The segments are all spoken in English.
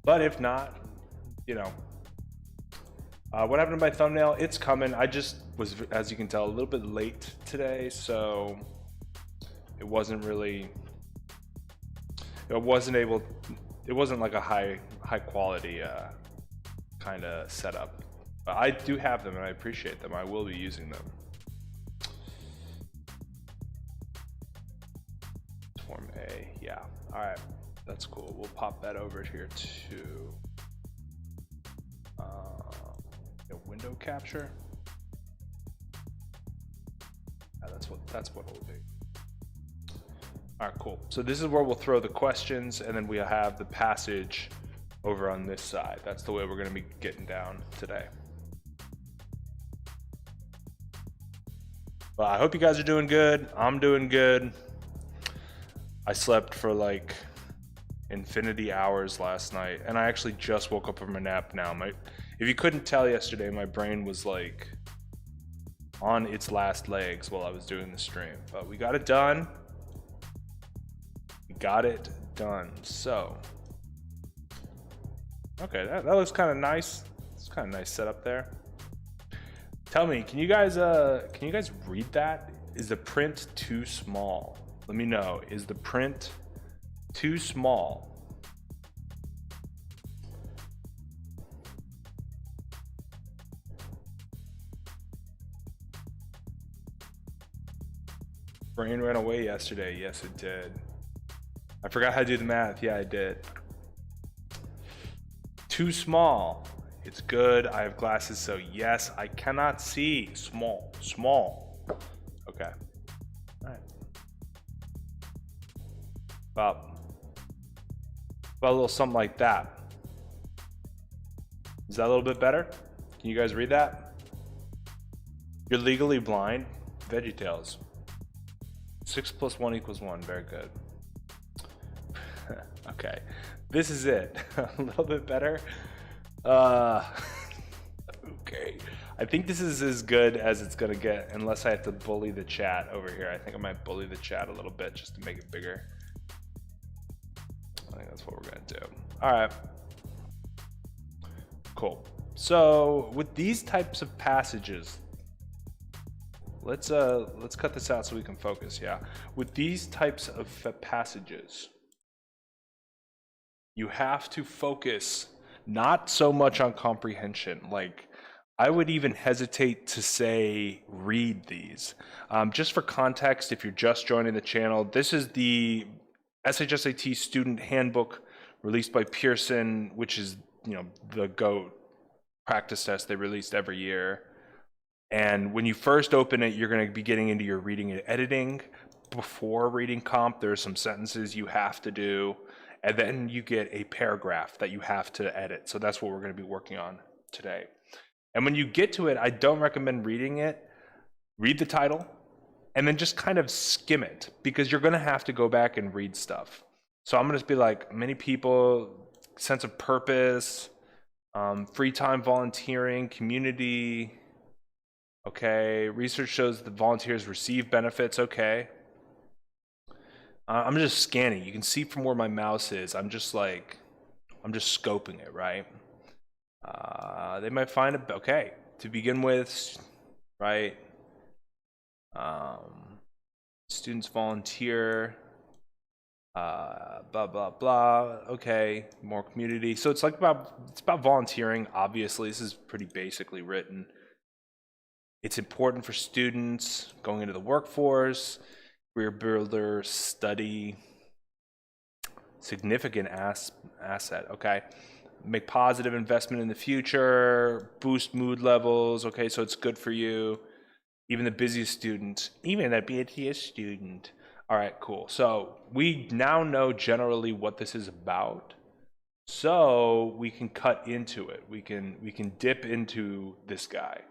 But if not, you know, what happened to my thumbnail? It's coming. I just was, as you can tell, a little bit late today, so it wasn't really, it wasn't like a high quality kind of setup. But I do have them and I appreciate them. I will be using them. Form A, yeah. All right, that's cool. We'll pop that over here to window capture. That's what it'll be. All right, cool. So this is where we'll throw the questions, and then we'll have the passage over on this side. That's the way we're going to be getting down today. Well, I hope you guys are doing good. I'm doing good. I slept for like infinity hours last night, and I actually just woke up from a nap now. If you couldn't tell yesterday, my brain was like on its last legs while I was doing the stream, but we got it done. We got it done. So, okay, that looks kind of nice. It's kind of nice setup there. Tell me, can you guys read that? Is the print too small? Let me know. Is the print too small? Brain ran away yesterday. Yes, it did. I forgot how to do the math. Yeah, I did. Too small. It's good. I have glasses, so yes, I cannot see. Small. Okay. All right. About a little something like that. Is that a little bit better? Can you guys read that? You're legally blind. VeggieTales. 6 + 1 = 1. Very good. Okay, this is it. A little bit better. Okay, I think this is as good as it's gonna get, unless I have to bully the chat over here. I think I might bully the chat a little bit just to make it bigger. I think that's what we're gonna do. All right, cool. So with these types of passages, let's cut this out so we can focus. Yeah, with these types of passages, you have to focus not so much on comprehension. Like, I would even hesitate to say read these. Just for context, if you're just joining the channel, this is the SHSAT student handbook released by Pearson, which is, you know, the GOAT practice test they released every year. And when you first open it, you're going to be getting into your reading and editing. Before reading comp, there are some sentences you have to do, and then you get a paragraph that you have to edit. So that's what we're going to be working on today. And when you get to it, I don't recommend reading it. Read the title, and then just kind of skim it, because you're going to have to go back and read stuff. So I'm going to just be like, many people, sense of purpose, free time volunteering, community. Okay, research shows that volunteers receive benefits. Okay. I'm just scanning. You can see from where my mouse is. I'm just scoping it, right? They might find it, okay, to begin with, right? Students volunteer, blah, blah, blah. Okay, more community. So it's about volunteering. Obviously, this is pretty basically written. It's important for students going into the workforce, career builder, study, significant asset. Okay, make positive investment in the future, boost mood levels. Okay, so it's good for you. Even the busiest student, even that BTS student. All right, cool. So we now know generally what this is about, so we can cut into it. We can dip into this guy.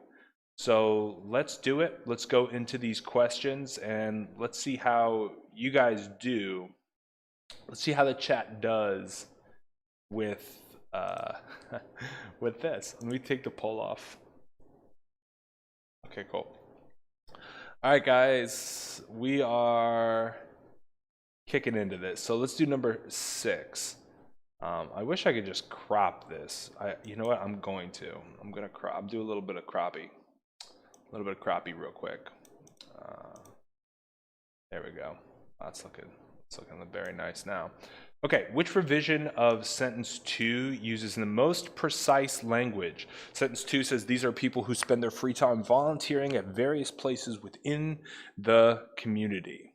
So let's do it. Let's go into these questions and let's see how you guys do. Let's see how the chat does with with this. Let me take the poll off. Okay, cool. All right, guys, we are kicking into this. So let's do number 6. I wish I could just crop this. You know what? I'm going to. I'm gonna crop. Do a little bit of croppy. A little bit of croppy real quick. There we go. That's looking very nice now. Okay, which revision of sentence 2 uses the most precise language? Sentence 2 says these are people who spend their free time volunteering at various places within the community.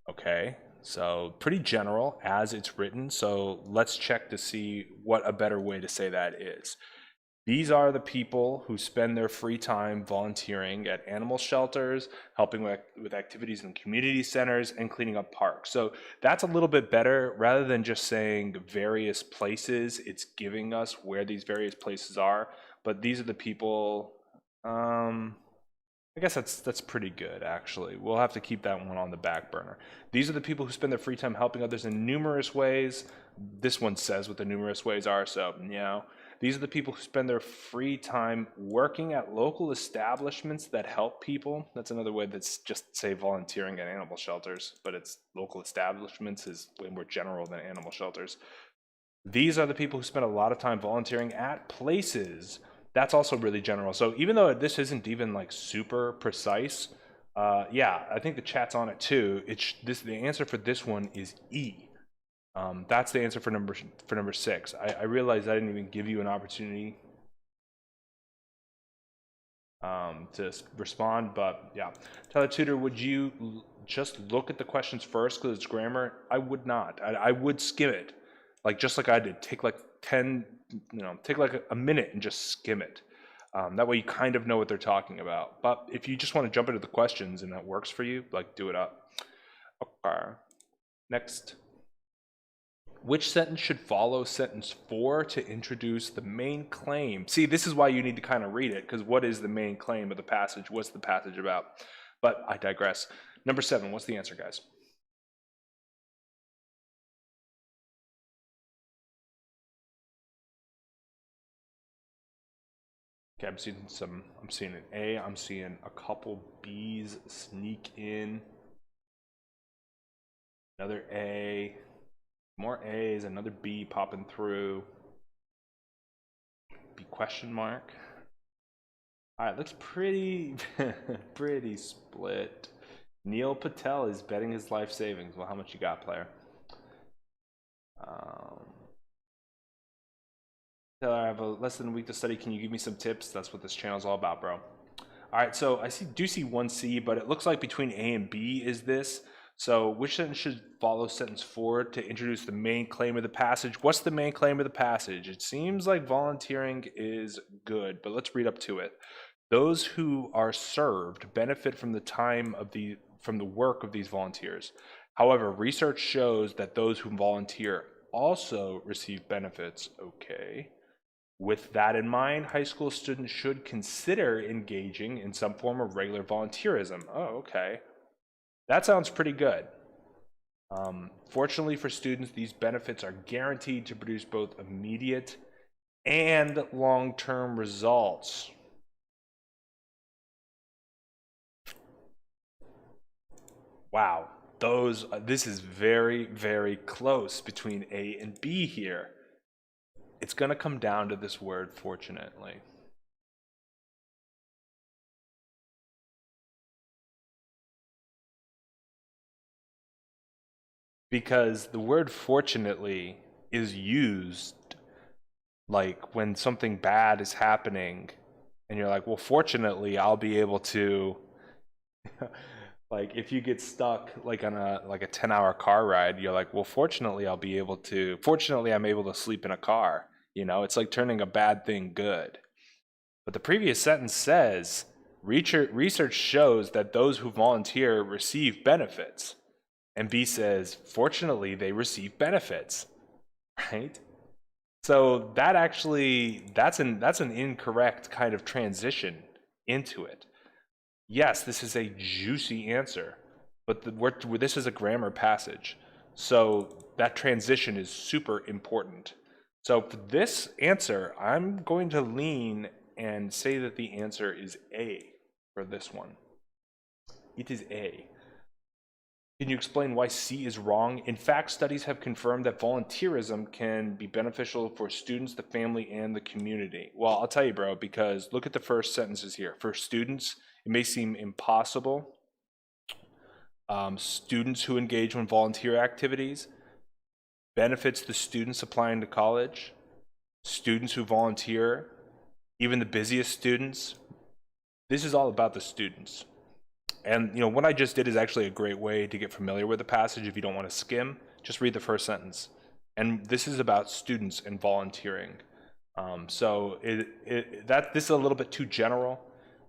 Okay, so pretty general as it's written, so let's check to see what a better way to say that is. These are the people who spend their free time volunteering at animal shelters, helping with activities in community centers, and cleaning up parks. So that's a little bit better. Rather than just saying various places, it's giving us where these various places are. But these are the people. I guess that's pretty good, actually. We'll have to keep that one on the back burner. These are the people who spend their free time helping others in numerous ways. This one says what the numerous ways are, so yeah. These are the people who spend their free time working at local establishments that help people. That's another way that's just say volunteering at animal shelters, but it's local establishments is way more general than animal shelters. These are the people who spend a lot of time volunteering at places. That's also really general. So even though this isn't even like super precise, yeah, I think the chat's on it too. The answer for this one is E. That's the answer for number 6. I realized I didn't even give you an opportunity to respond, but yeah. Tyler Tutor, would you just look at the questions first because it's grammar? I would not. I would skim it, just like I did. Take like 10, take like a minute and just skim it. That way you kind of know what they're talking about. But if you just want to jump into the questions and that works for you, do it up. Okay. Next. Which sentence should follow sentence 4 to introduce the main claim? See, this is why you need to kind of read it, because what is the main claim of the passage? What's the passage about? But I digress. Number 7, what's the answer, guys? Okay, I'm seeing an A, I'm seeing a couple B's sneak in. Another A, more A's, another B popping through. B question mark. All right, looks pretty pretty split. Neil Patel is betting his life savings. Well, how much you got, player? Taylor, I have less than a week to study. Can you give me some tips? That's what this channel is all about, bro. All right, so I do see 1C, but it looks like between A and B is this. So which sentence should follow sentence 4 to introduce the main claim of the passage? What's the main claim of the passage? It seems like volunteering is good, but let's read up to it. Those who are served benefit from the work of these volunteers. However, research shows that those who volunteer also receive benefits. Okay. With that in mind, high school students should consider engaging in some form of regular volunteerism. Oh, okay. That sounds pretty good. Fortunately for students, these benefits are guaranteed to produce both immediate and long-term results. Wow, this is very, very close between A and B here. It's going to come down to this word, fortunately. Because the word fortunately is used like when something bad is happening and you're like, well, fortunately, I'll be able to like if you get stuck on a 10-hour car ride, you're like, well, fortunately I'm able to sleep in a car. It's like turning a bad thing good. But the previous sentence says research shows that those who volunteer receive benefits. And B says, fortunately, they receive benefits, right? So that's an incorrect kind of transition into it. Yes, this is a juicy answer, but this is a grammar passage. So that transition is super important. So for this answer, I'm going to lean and say that the answer is A for this one. It is A. Can you explain why C is wrong? In fact, studies have confirmed that volunteerism can be beneficial for students, the family, and the community. Well, I'll tell you, bro, because look at the first sentences here. For students, it may seem impossible. Students who engage in volunteer activities benefits the students applying to college. Students who volunteer, even the busiest students. This is all about the students. And what I just did is actually a great way to get familiar with the passage. If you don't want to skim, just read the first sentence. And this is about students and volunteering. So this is a little bit too general.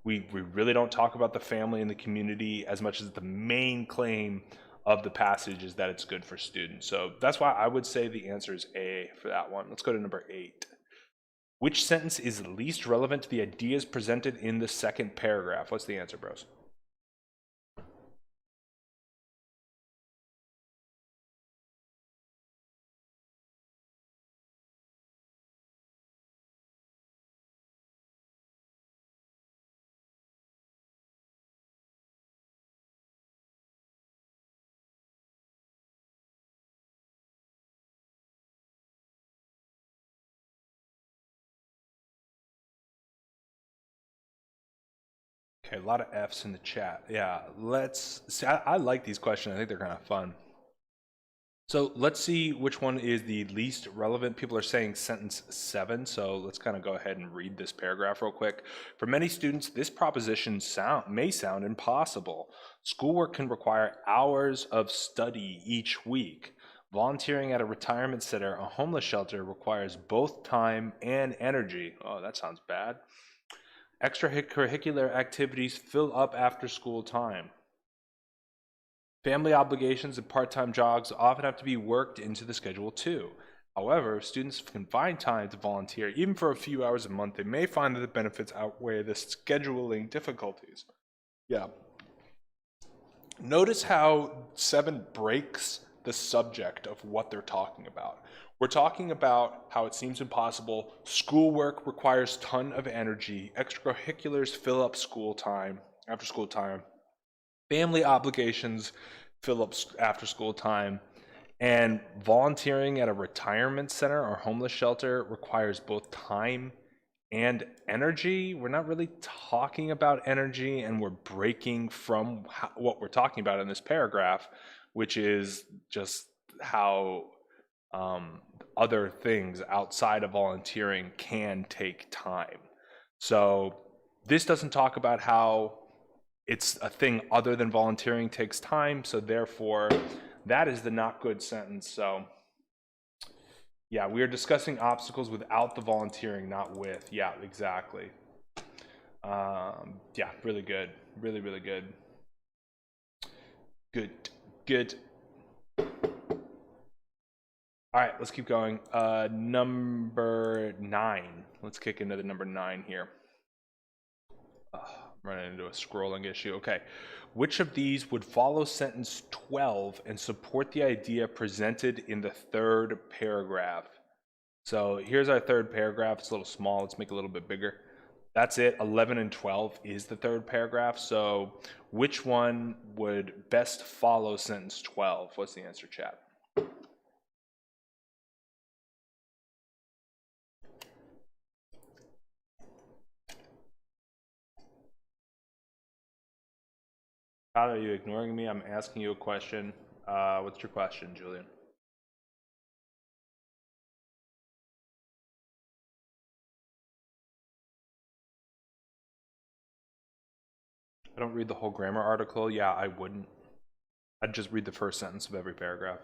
We really don't talk about the family and the community as much as the main claim of the passage is that it's good for students. So that's why I would say the answer is A for that one. Let's go to number 8. Which sentence is least relevant to the ideas presented in the second paragraph? What's the answer, bros? Okay, a lot of F's in the chat. Yeah, let's see. I like these questions. I think they're kind of fun. So let's see which one is the least relevant. People are saying sentence 7, so let's kind of go ahead and read this paragraph real quick. For many students, this proposition may sound impossible. Schoolwork can require hours of study each week. Volunteering at a retirement center, a homeless shelter, requires both time and energy. Oh, that sounds bad. Extracurricular activities fill up after school time. Family obligations and part-time jobs often have to be worked into the schedule too. However, if students can find time to volunteer, even for a few hours a month, they may find that the benefits outweigh the scheduling difficulties. Yeah. Notice how 7 breaks the subject of what they're talking about. We're talking about how it seems impossible. Schoolwork requires a ton of energy. Extracurriculars fill up school time, after school time. Family obligations fill up after school time. And volunteering at a retirement center or homeless shelter requires both time and energy. We're not really talking about energy, and we're breaking from what we're talking about in this paragraph, which is just how other things outside of volunteering can take time. So this doesn't talk about how it's a thing other than volunteering takes time, so therefore that is the not good sentence. So yeah, we are discussing obstacles without the volunteering, not with. Yeah, exactly. Yeah, really good. Really, really good. Good. All right, let's keep going. Number 9. Let's kick into the number 9 here. I'm running into a scrolling issue. Okay. Which of these would follow sentence 12 and support the idea presented in the third paragraph? So here's our third paragraph. It's a little small. Let's make it a little bit bigger. That's it. 11 and 12 is the third paragraph. So which one would best follow sentence 12? What's the answer, chat? Tyler, are you ignoring me? I'm asking you a question. What's your question, Julian? I don't read the whole grammar article. Yeah, I wouldn't. I'd just read the first sentence of every paragraph.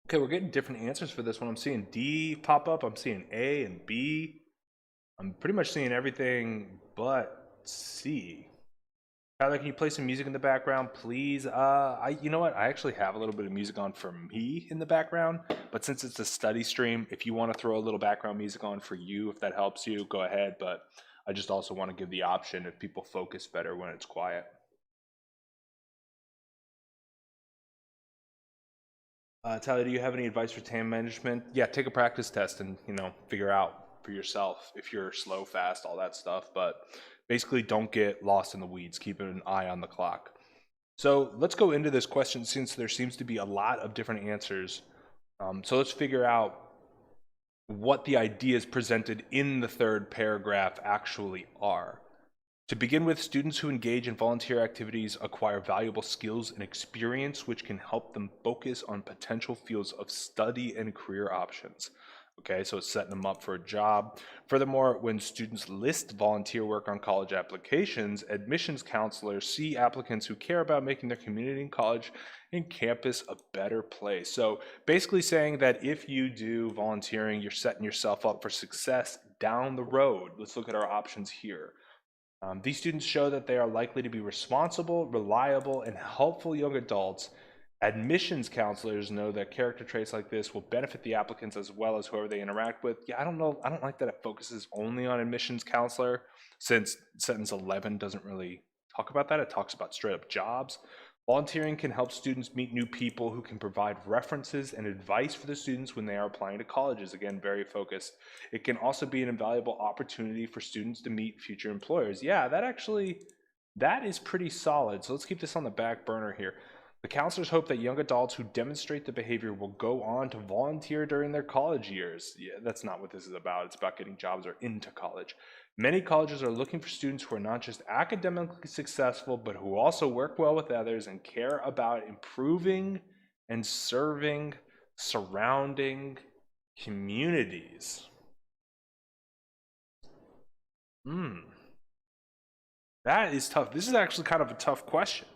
Okay, we're getting different answers for this one. I'm seeing D pop up. I'm seeing A and B. I'm pretty much seeing everything but C. Tyler, can you play some music in the background, please? You know what? I actually have a little bit of music on for me in the background, but since it's a study stream, if you want to throw a little background music on for you, if that helps you, go ahead. But I just also want to give the option if people focus better when it's quiet. Tyler, do you have any advice for time management? Yeah, take a practice test and figure out for yourself if you're slow, fast, all that stuff. But Basically, don't get lost in the weeds. Keep an eye on the clock. So let's go into this question since there seems to be a lot of different answers. So let's figure out what the ideas presented in the third paragraph actually are. To begin with, students who engage in volunteer activities acquire valuable skills and experience which can help them focus on potential fields of study and career options. Okay, so it's setting them up for a job. Furthermore, when students list volunteer work on college applications, admissions counselors see applicants who care about making their community and college and campus a better place. So basically saying that if you do volunteering, you're setting yourself up for success down the road. Let's look at our options here. These students show that they are likely to be responsible, reliable, and helpful young adults. Admissions counselors know that character traits like this will benefit the applicants as well as whoever they interact with. Yeah, I don't know. I don't like that it focuses only on admissions counselor, since sentence 11 doesn't really talk about that. It talks about straight up jobs. Volunteering can help students meet new people who can provide references and advice for the students when they are applying to colleges. Again, very focused. It can also be an invaluable opportunity for students to meet future employers. Yeah, that is pretty solid. So let's keep this on the back burner here. The counselors hope that young adults who demonstrate the behavior will go on to volunteer during their college years. Yeah, that's not what this is about. It's about getting jobs or into college. Many colleges are looking for students who are not just academically successful, but who also work well with others and care about improving and serving surrounding communities. That is tough. This is actually kind of a tough question.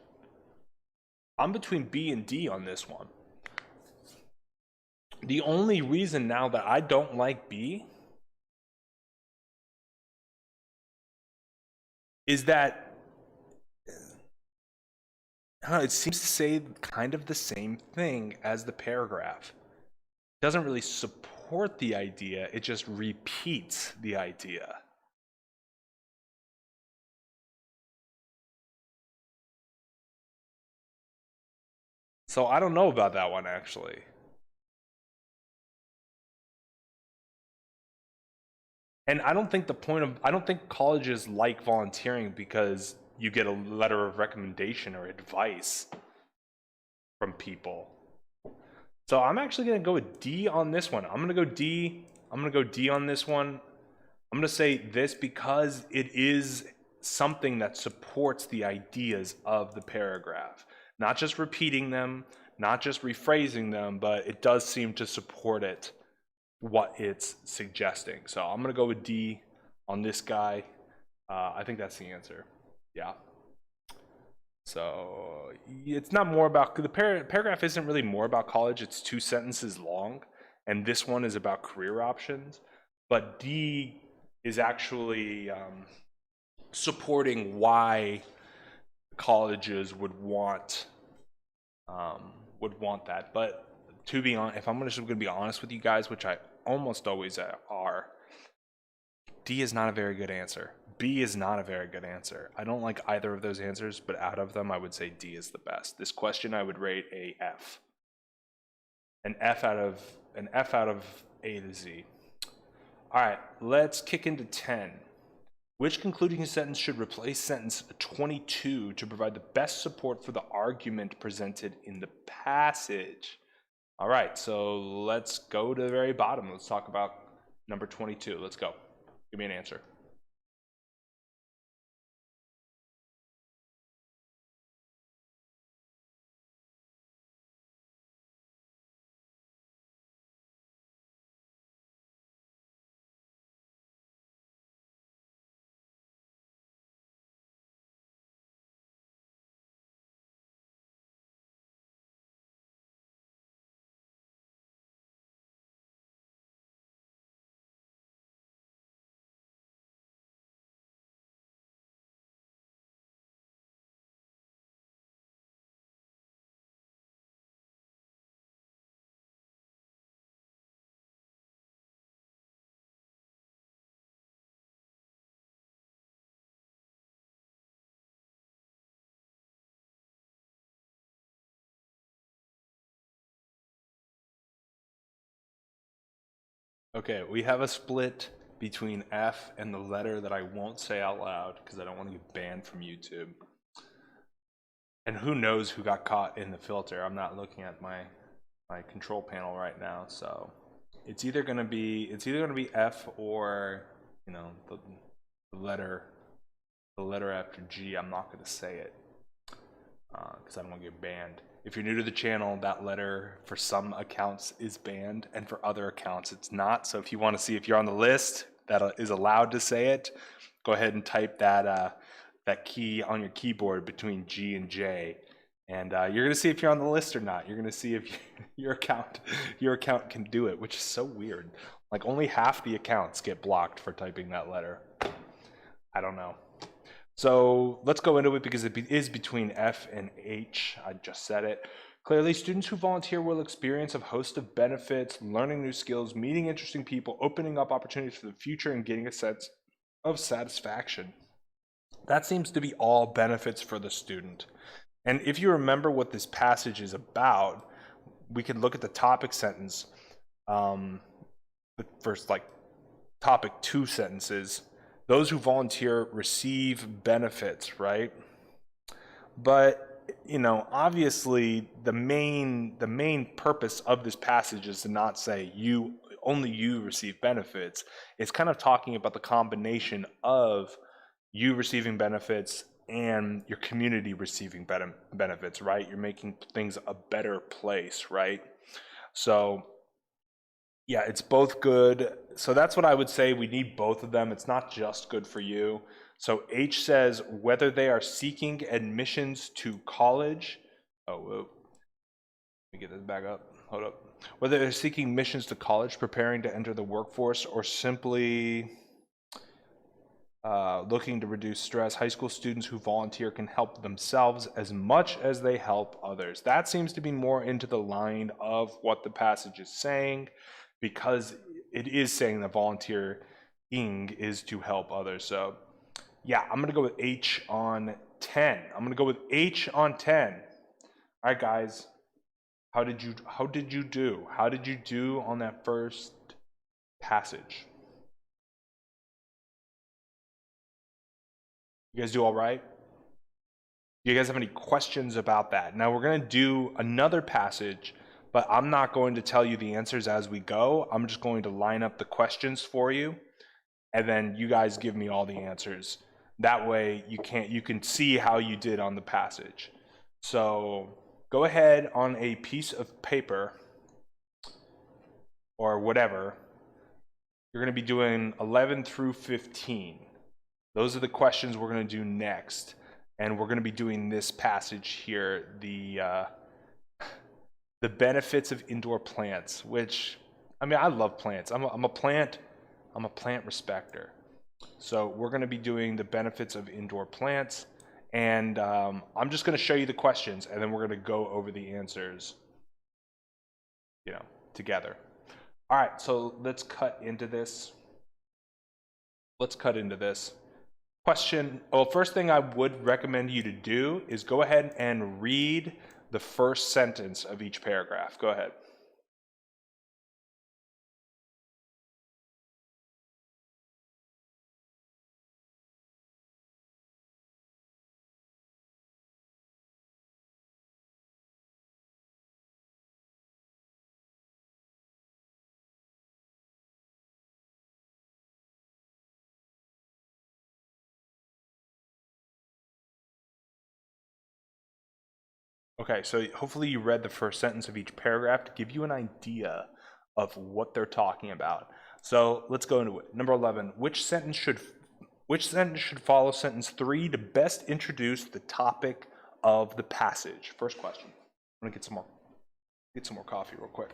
I'm between B and D on this one. The only reason now that I don't like B is that it seems to say kind of the same thing as the paragraph. It doesn't really support the idea, it just repeats the idea. So I don't know about that one, actually. And I don't think I don't think colleges like volunteering because you get a letter of recommendation or advice from people. So I'm actually going to go with D on this one. I'm going to go D. I'm going to go D on this one. I'm going to say this because it is something that supports the ideas of the paragraph. Not just repeating them, not just rephrasing them, but it does seem to support it, what it's suggesting. So I'm going to go with D on this guy. I think that's the answer. Yeah. So it's not more about, the paragraph isn't really more about college. It's 2 sentences long, and this one is about career options. But D is actually supporting why colleges would want that. But to be honest, if I'm just going to be honest with you guys, which I almost always are, D is not a very good answer. B is not a very good answer. I don't like either of those answers, but out of them, I would say D is the best. This question I would rate a F. An F out of A to Z. All right, let's kick into 10. Which concluding sentence should replace sentence 22 to provide the best support for the argument presented in the passage? All right, so let's go to the very bottom. Let's talk about number 22. Let's go. Give me an answer. Okay, we have a split between F and the letter that I won't say out loud because I don't want to get banned from YouTube. And who knows who got caught in the filter. I'm not looking at my control panel right now, so it's either gonna be F or, you know, the letter after G. I'm not gonna say it because I don't want to get banned. If you're new to the channel, that letter for some accounts is banned, and for other accounts it's not. So if you want to see if you're on the list that is allowed to say it, go ahead and type that key on your keyboard between G and J, and you're gonna see if you're on the list or not. You're gonna see if your account can do it, which is so weird. Like only half the accounts get blocked for typing that letter. I don't know. So let's go into it because it is between F and H. I just said it. Clearly, students who volunteer will experience a host of benefits, learning new skills, meeting interesting people, opening up opportunities for the future, and getting a sense of satisfaction. That seems to be all benefits for the student. And if you remember what this passage is about, we could look at the topic sentence, the first topic 2 sentences. Those who volunteer receive benefits, right? But, you know, obviously the main purpose of this passage is to not say only you receive benefits. It's kind of talking about the combination of you receiving benefits and your community receiving benefits, right? You're making things a better place, right? So yeah, it's both good. So that's what I would say. We need both of them. It's not just good for you. So H says whether they are seeking admissions to college. Oh, whoa. Let me get this back up. Hold up. Whether they're seeking admissions to college, preparing to enter the workforce, or simply looking to reduce stress, high school students who volunteer can help themselves as much as they help others. That seems to be more into the line of what the passage is saying, because it is saying that volunteering is to help others. So yeah, I'm gonna go with H on 10. I'm gonna go with H on 10. All right, guys, how did you do? How did you do on that first passage? You guys do all right? Do you guys have any questions about that? Now we're going to do another passage, but I'm not going to tell you the answers as we go. I'm just going to line up the questions for you, and then you guys give me all the answers. That way you can see how you did on the passage. So go ahead on a piece of paper or whatever. You're going to be doing 11 through 15. Those are the questions we're going to do next. And we're going to be doing this passage here, the benefits of indoor plants, which, I mean, I love plants. I'm a plant respecter. So we're going to be doing the benefits of indoor plants, and I'm just going to show you the questions, and then we're going to go over the answers, you know, together. All right, so let's cut into this. Question. Well, first thing I would recommend you to do is go ahead and read the first sentence of each paragraph. Go ahead. Okay, so hopefully you read the first sentence of each paragraph to give you an idea of what they're talking about. So let's go into it. Number 11, which sentence should follow sentence 3 to best introduce the topic of the passage? First question. I'm gonna get some more coffee real quick.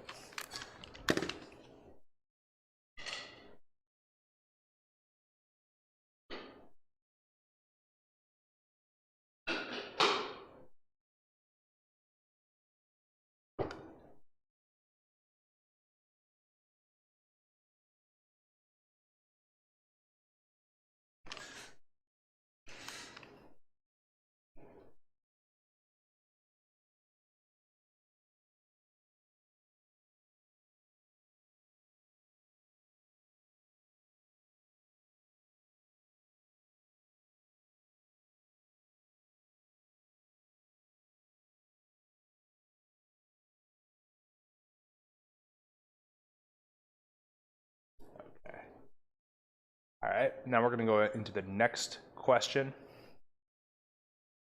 right, now we're going to go into the next question.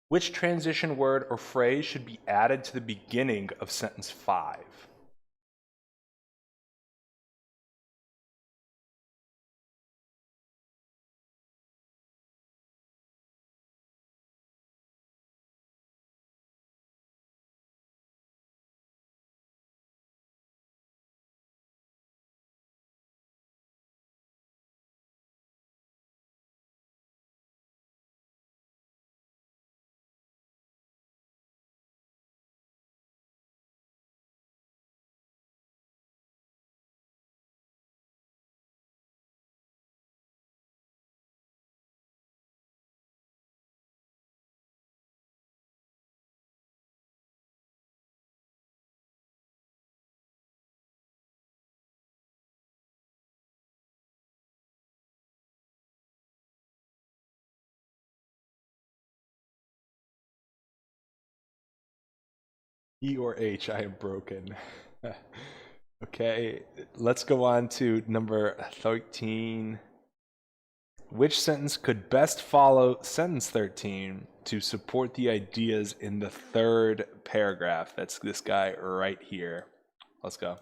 Which transition word or phrase should be added to the beginning of sentence 5? E or H, I am broken. Okay, let's go on to number 13. Which sentence could best follow sentence 13 to support the ideas in the third paragraph? That's this guy right here. Let's go.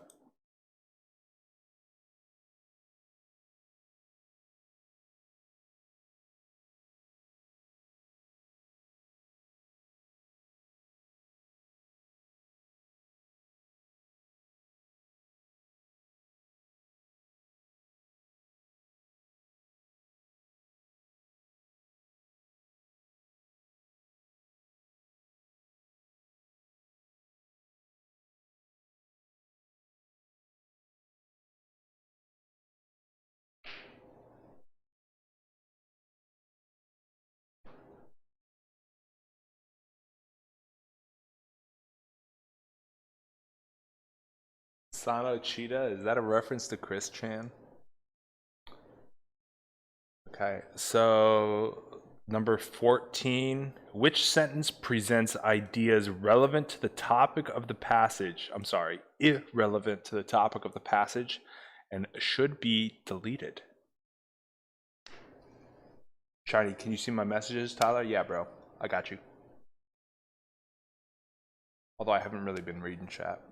Sano Cheetah, is that a reference to Chris Chan? Okay, so number 14, which sentence presents ideas relevant to the topic of the passage? I'm sorry, irrelevant to the topic of the passage and should be deleted. Shiny, can you see my messages, Tyler? Yeah, bro, I got you. Although I haven't really been reading chat.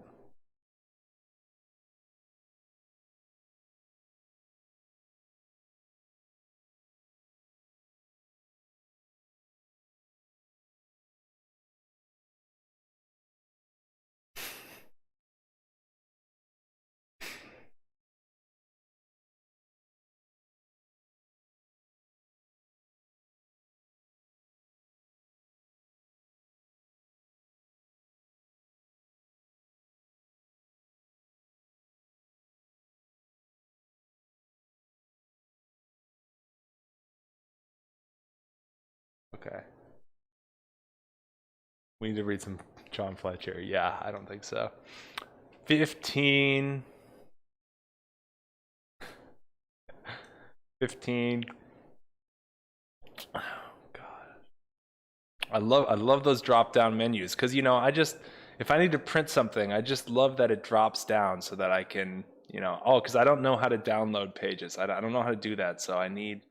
Okay. We need to read some John Fletcher. Yeah, I don't think so. 15. 15. Oh, God. I love those drop down menus because if I need to print something, I just love that it drops down so that I can because I don't know how to download pages. I don't know how to do that, so I need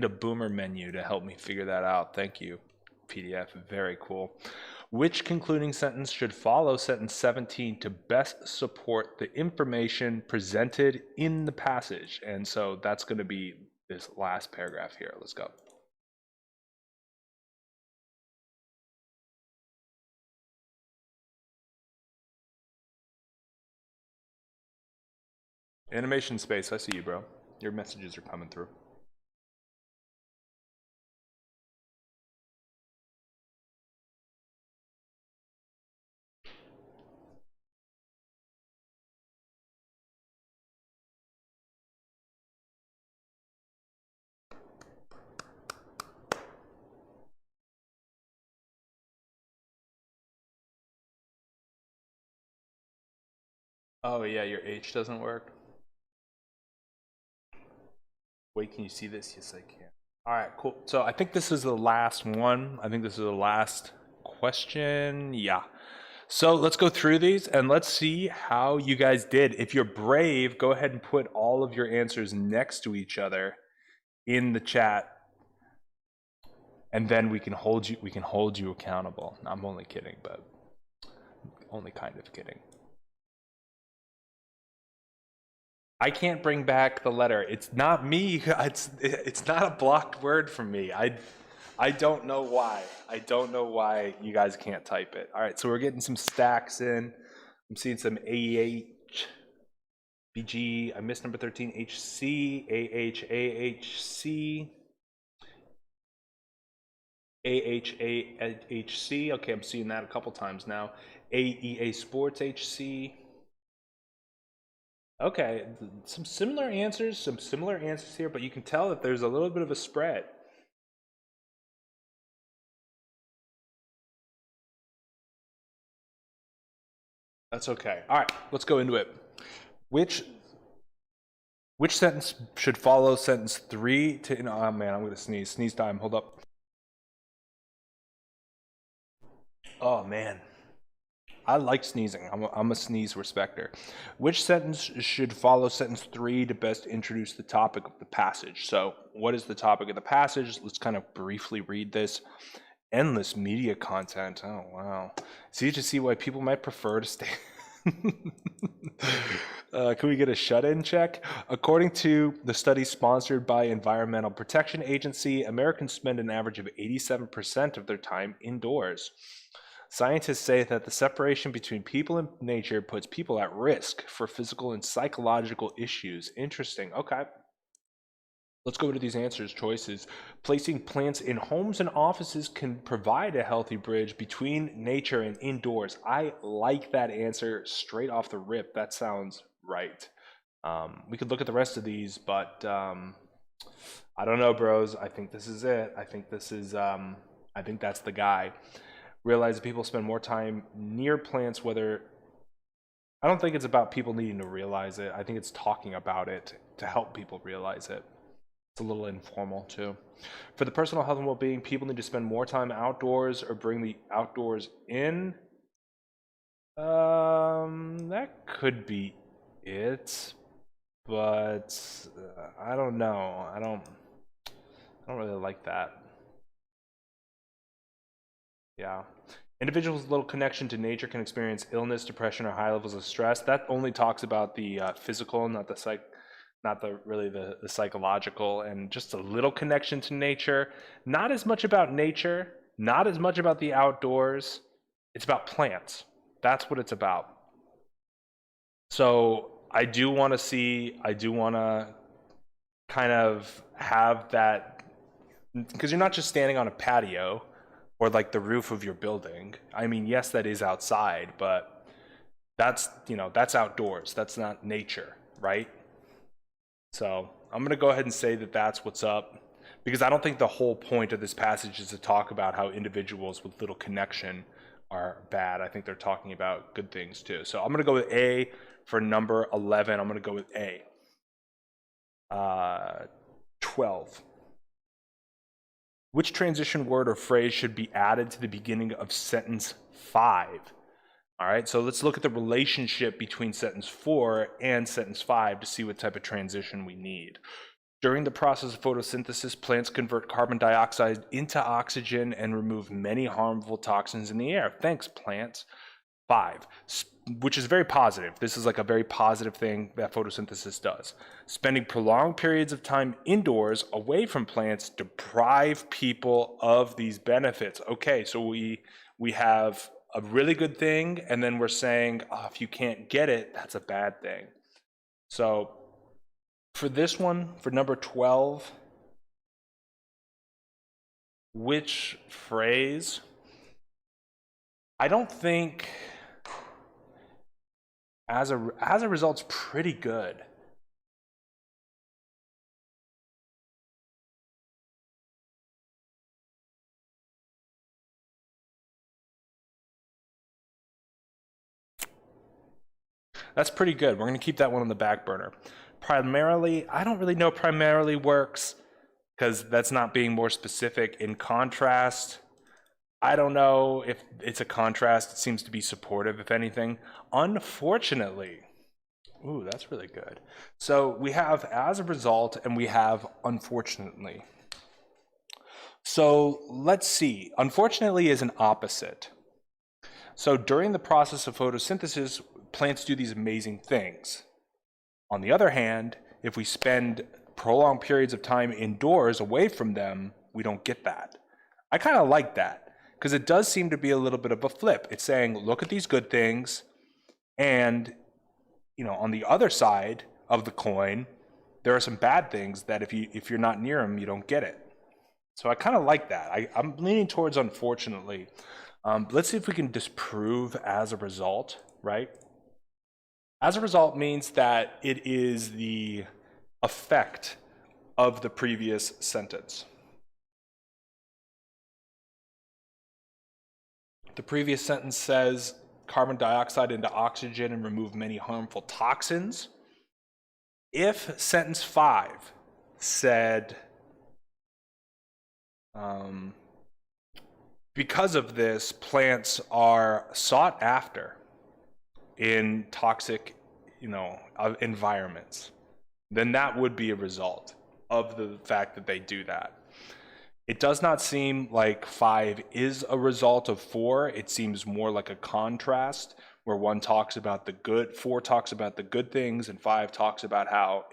a boomer menu to help me figure that out. Thank you, PDF. Very cool. Which concluding sentence should follow sentence 17 to best support the information presented in the passage? And so that's going to be this last paragraph here. Let's go. Animation Space, I see you, bro. Your messages are coming through. Oh yeah, your H doesn't work. Wait, can you see this? Yes, I can. All right, cool. So I think this is the last one. I think this is the last question. Yeah. So let's go through these and let's see how you guys did. If you're brave, go ahead and put all of your answers next to each other in the chat, and then we can hold you accountable. I'm only kidding, but only kind of kidding. I can't bring back the letter. It's not me. It's not a blocked word from me. I don't know why. I don't know why you guys can't type it. All right, so we're getting some stacks in. I'm seeing some AH, BG. I missed number 13. HC, AH, AHC, AHC. Okay, I'm seeing that a couple times now. AEA Sports HC. Okay, some similar answers here, but you can tell that there's a little bit of a spread. That's okay. All right, let's go into it. Which sentence should follow sentence 3 to, oh man, I'm gonna sneeze. Sneeze time, hold up. Oh man, I like sneezing. I'm a sneeze respecter. Which sentence should follow sentence 3 to best introduce the topic of the passage? So what is the topic of the passage? Let's kind of briefly read this. Endless media content. Oh, wow. It's easy to see why people might prefer to stay. Can we get a shut-in check? According to the study sponsored by Environmental Protection Agency, Americans spend an average of 87% of their time indoors. Scientists say that the separation between people and nature puts people at risk for physical and psychological issues. Interesting. Okay. Let's go into these answers choices. Placing plants in homes and offices can provide a healthy bridge between nature and indoors. I like that answer straight off the rip. That sounds right. We could look at the rest of these, but I don't know, bros. I think this is it. I think that's the guy. Realize that people spend more time near plants, whether I don't think it's about people needing to realize it. I think it's talking about it to help people realize it. It's a little informal too. For the personal health and well-being, people need to spend more time outdoors or bring the outdoors in. That could be it, but I don't know. I don't really like that. Yeah. Individuals with little connection to nature can experience illness, depression, or high levels of stress. That only talks about the physical, not the psychological, and just a little connection to nature. Not as much about nature, not as much about the outdoors. It's about plants. That's what it's about. So I do want to kind of have that, because you're not just standing on a patio or like the roof of your building. I mean, yes, that is outside, but that's outdoors. That's not nature, right? So I'm going to go ahead and say that that's what's up, because I don't think the whole point of this passage is to talk about how individuals with little connection are bad. I think they're talking about good things too. So I'm going to go with A for number 11. I'm going to go with A. 12. Which transition word or phrase should be added to the beginning of sentence 5? All right, so let's look at the relationship between sentence 4 and sentence 5 to see what type of transition we need. During the process of photosynthesis, plants convert carbon dioxide into oxygen and remove many harmful toxins in the air. Thanks, plants. 5, which is very positive. This is like a very positive thing that photosynthesis does. Spending prolonged periods of time indoors away from plants deprive people of these benefits. Okay, so we have a really good thing, and then we're saying, oh, if you can't get it, that's a bad thing. So for this one, for number 12, which phrase? I don't think as a result's pretty good. That's pretty good. We're going to keep that one on the back burner. Primarily, I don't really know primarily works, because that's not being more specific. In contrast, I don't know if it's a contrast. It seems to be supportive, if anything. Unfortunately, Ooh, that's really good. So we have as a result and we have unfortunately. So let's see. Unfortunately is an opposite. So during the process of photosynthesis, plants do these amazing things. On the other hand, if we spend prolonged periods of time indoors away from them, we don't get that. I kind of like that because it does seem to be a little bit of a flip. It's saying, look at these good things, and on the other side of the coin, there are some bad things that if you're not near them, you don't get it. So I kind of like that. I'm leaning towards unfortunately. Let's see if we can disprove as a result, right? As a result means that it is the effect of the previous sentence. The previous sentence says carbon dioxide into oxygen and remove many harmful toxins. If sentence 5 said, because of this, plants are sought after in toxic, environments, then that would be a result of the fact that they do that. It does not seem like 5 is a result of 4. It seems more like a contrast where 1 talks about the good, 4 talks about the good things, and 5 talks about how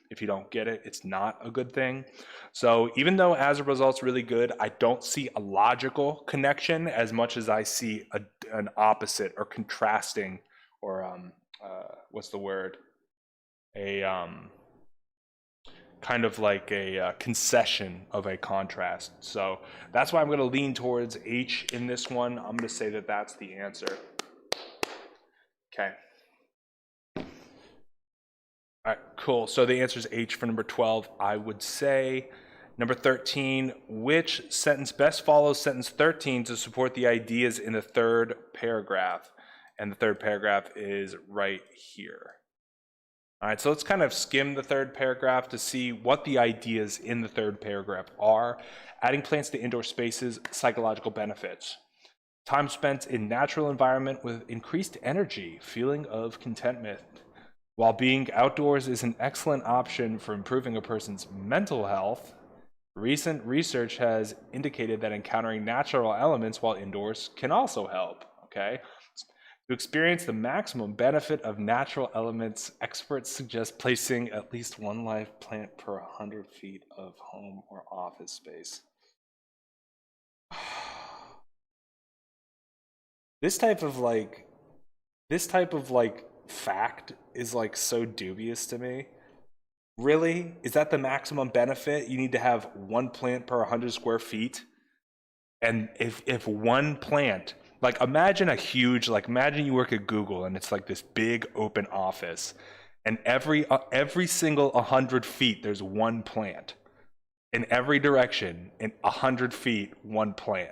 if you don't get it, it's not a good thing. So even though as a result's really good, I don't see a logical connection as much as I see an opposite or contrasting or what's the word? A kind of like a concession of a contrast. So that's why I'm going to lean towards H in this one. I'm going to say that that's the answer. Okay. All right, cool. So the answer is H for number 12. I would say number 13, which sentence best follows sentence 13 to support the ideas in the third paragraph? And the third paragraph is right here. All right, so let's kind of skim the third paragraph to see what the ideas in the third paragraph are. Adding plants to indoor spaces, psychological benefits. Time spent in natural environment with increased energy, feeling of contentment. While being outdoors is an excellent option for improving a person's mental health, recent research has indicated that encountering natural elements while indoors can also help, okay? To experience the maximum benefit of natural elements, experts suggest placing at least 1 live plant per 100 feet of home or office space. This type of fact is like so dubious to me. Really? Is that the maximum benefit? You need to have 1 plant per 100 square feet? And if 1 plant, like imagine imagine you work at Google and it's like this big open office, and every single 100 feet there's 1 plant. In every direction, in 100 feet, 1 plant.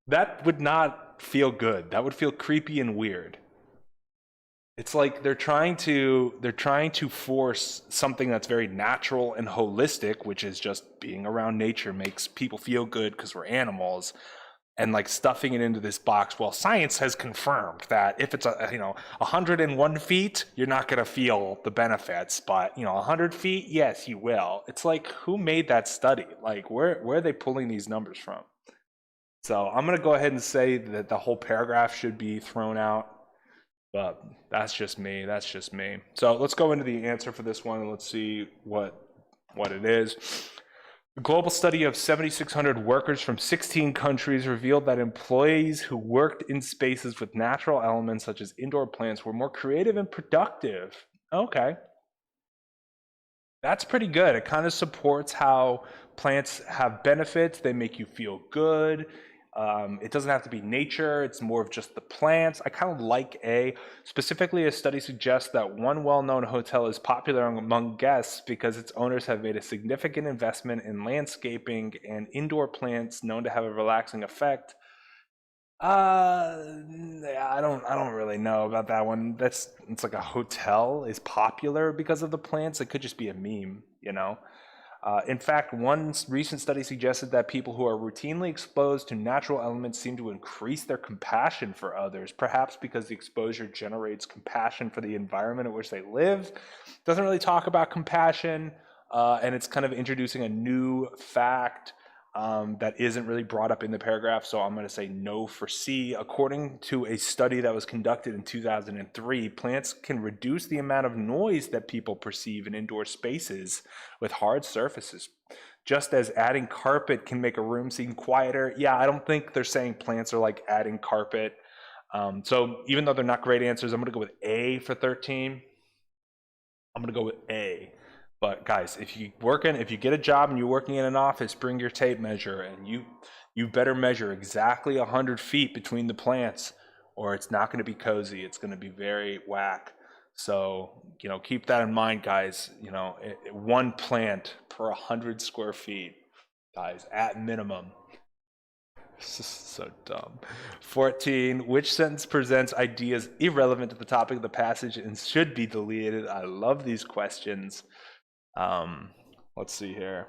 That would not feel good. That would feel creepy and weird. It's like they're trying to force something that's very natural and holistic, which is just being around nature makes people feel good because we're animals, and like stuffing it into this box. Well, science has confirmed that if it's 101 feet, you're not going to feel the benefits, but 100 feet, yes, you will. It's like, who made that study? Like, where are they pulling these numbers from? So I'm going to go ahead and say that the whole paragraph should be thrown out. But that's just me. So let's go into the answer for this one and let's see what it is. A global study of 7,600 workers from 16 countries revealed that employees who worked in spaces with natural elements such as indoor plants were more creative and productive. Okay. That's pretty good. It kind of supports how plants have benefits. They make you feel good. It doesn't have to be nature. It's more of just the plants. I kind of like A. Specifically, a study suggests that one well-known hotel is popular among guests because its owners have made a significant investment in landscaping and indoor plants known to have a relaxing effect. I don't really know about that one. It's like a hotel is popular because of the plants. It could just be a meme, In fact, one recent study suggested that people who are routinely exposed to natural elements seem to increase their compassion for others, perhaps because the exposure generates compassion for the environment in which they live. Doesn't really talk about compassion, and it's kind of introducing a new fact that isn't really brought up in the paragraph, so I'm going to say no for C. According to a study that was conducted in 2003, plants can reduce the amount of noise that people perceive in indoor spaces with hard surfaces. Just as adding carpet can make a room seem quieter. Yeah, I don't think they're saying plants are like adding carpet. So even though they're not great answers, I'm going to go with A for 13. I'm going to go with A. But guys, if you get a job and you're working in an office, bring your tape measure, and you better measure exactly 100 feet between the plants, or it's not going to be cozy. It's going to be very whack. So, keep that in mind, guys. One plant per 100 square feet, guys, at minimum. This is so dumb. 14, which sentence presents ideas irrelevant to the topic of the passage and should be deleted? I love these questions. Let's see here.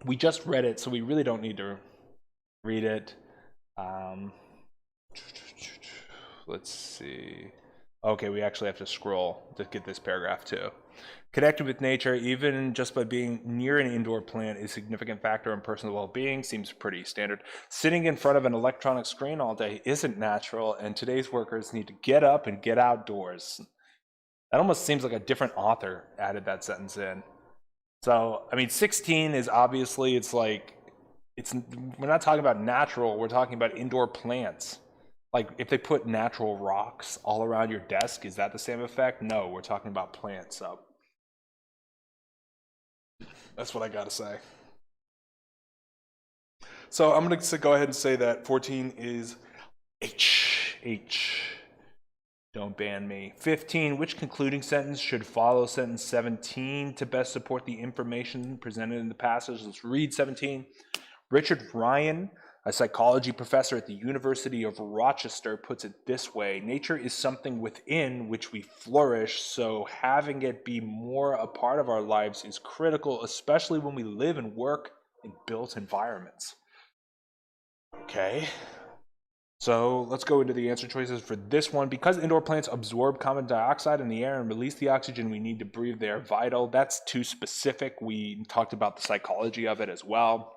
We just read it, so we really don't need to read it. Let's see. Okay, we actually have to scroll to get this paragraph too. Connected with nature, even just by being near an indoor plant, is a significant factor in personal well-being. Seems pretty standard. Sitting in front of an electronic screen all day isn't natural, and today's workers need to get up and get outdoors. That almost seems like a different author added that sentence in. So, 16 is obviously, we're not talking about natural, we're talking about indoor plants. Like, if they put natural rocks all around your desk, is that the same effect? No, we're talking about plants. So that's what I gotta say. So I'm gonna go ahead and say that 14 is H. Don't ban me. 15, which concluding sentence should follow sentence 17 to best support the information presented in the passage? Let's read 17. Richard Ryan, a psychology professor at the University of Rochester, puts it this way: nature is something within which we flourish, so having it be more a part of our lives is critical, especially when we live and work in built environments. Okay. So let's go into the answer choices for this one. Because indoor plants absorb carbon dioxide in the air and release the oxygen we need to breathe, they are vital. That's too specific. We talked about the psychology of it as well.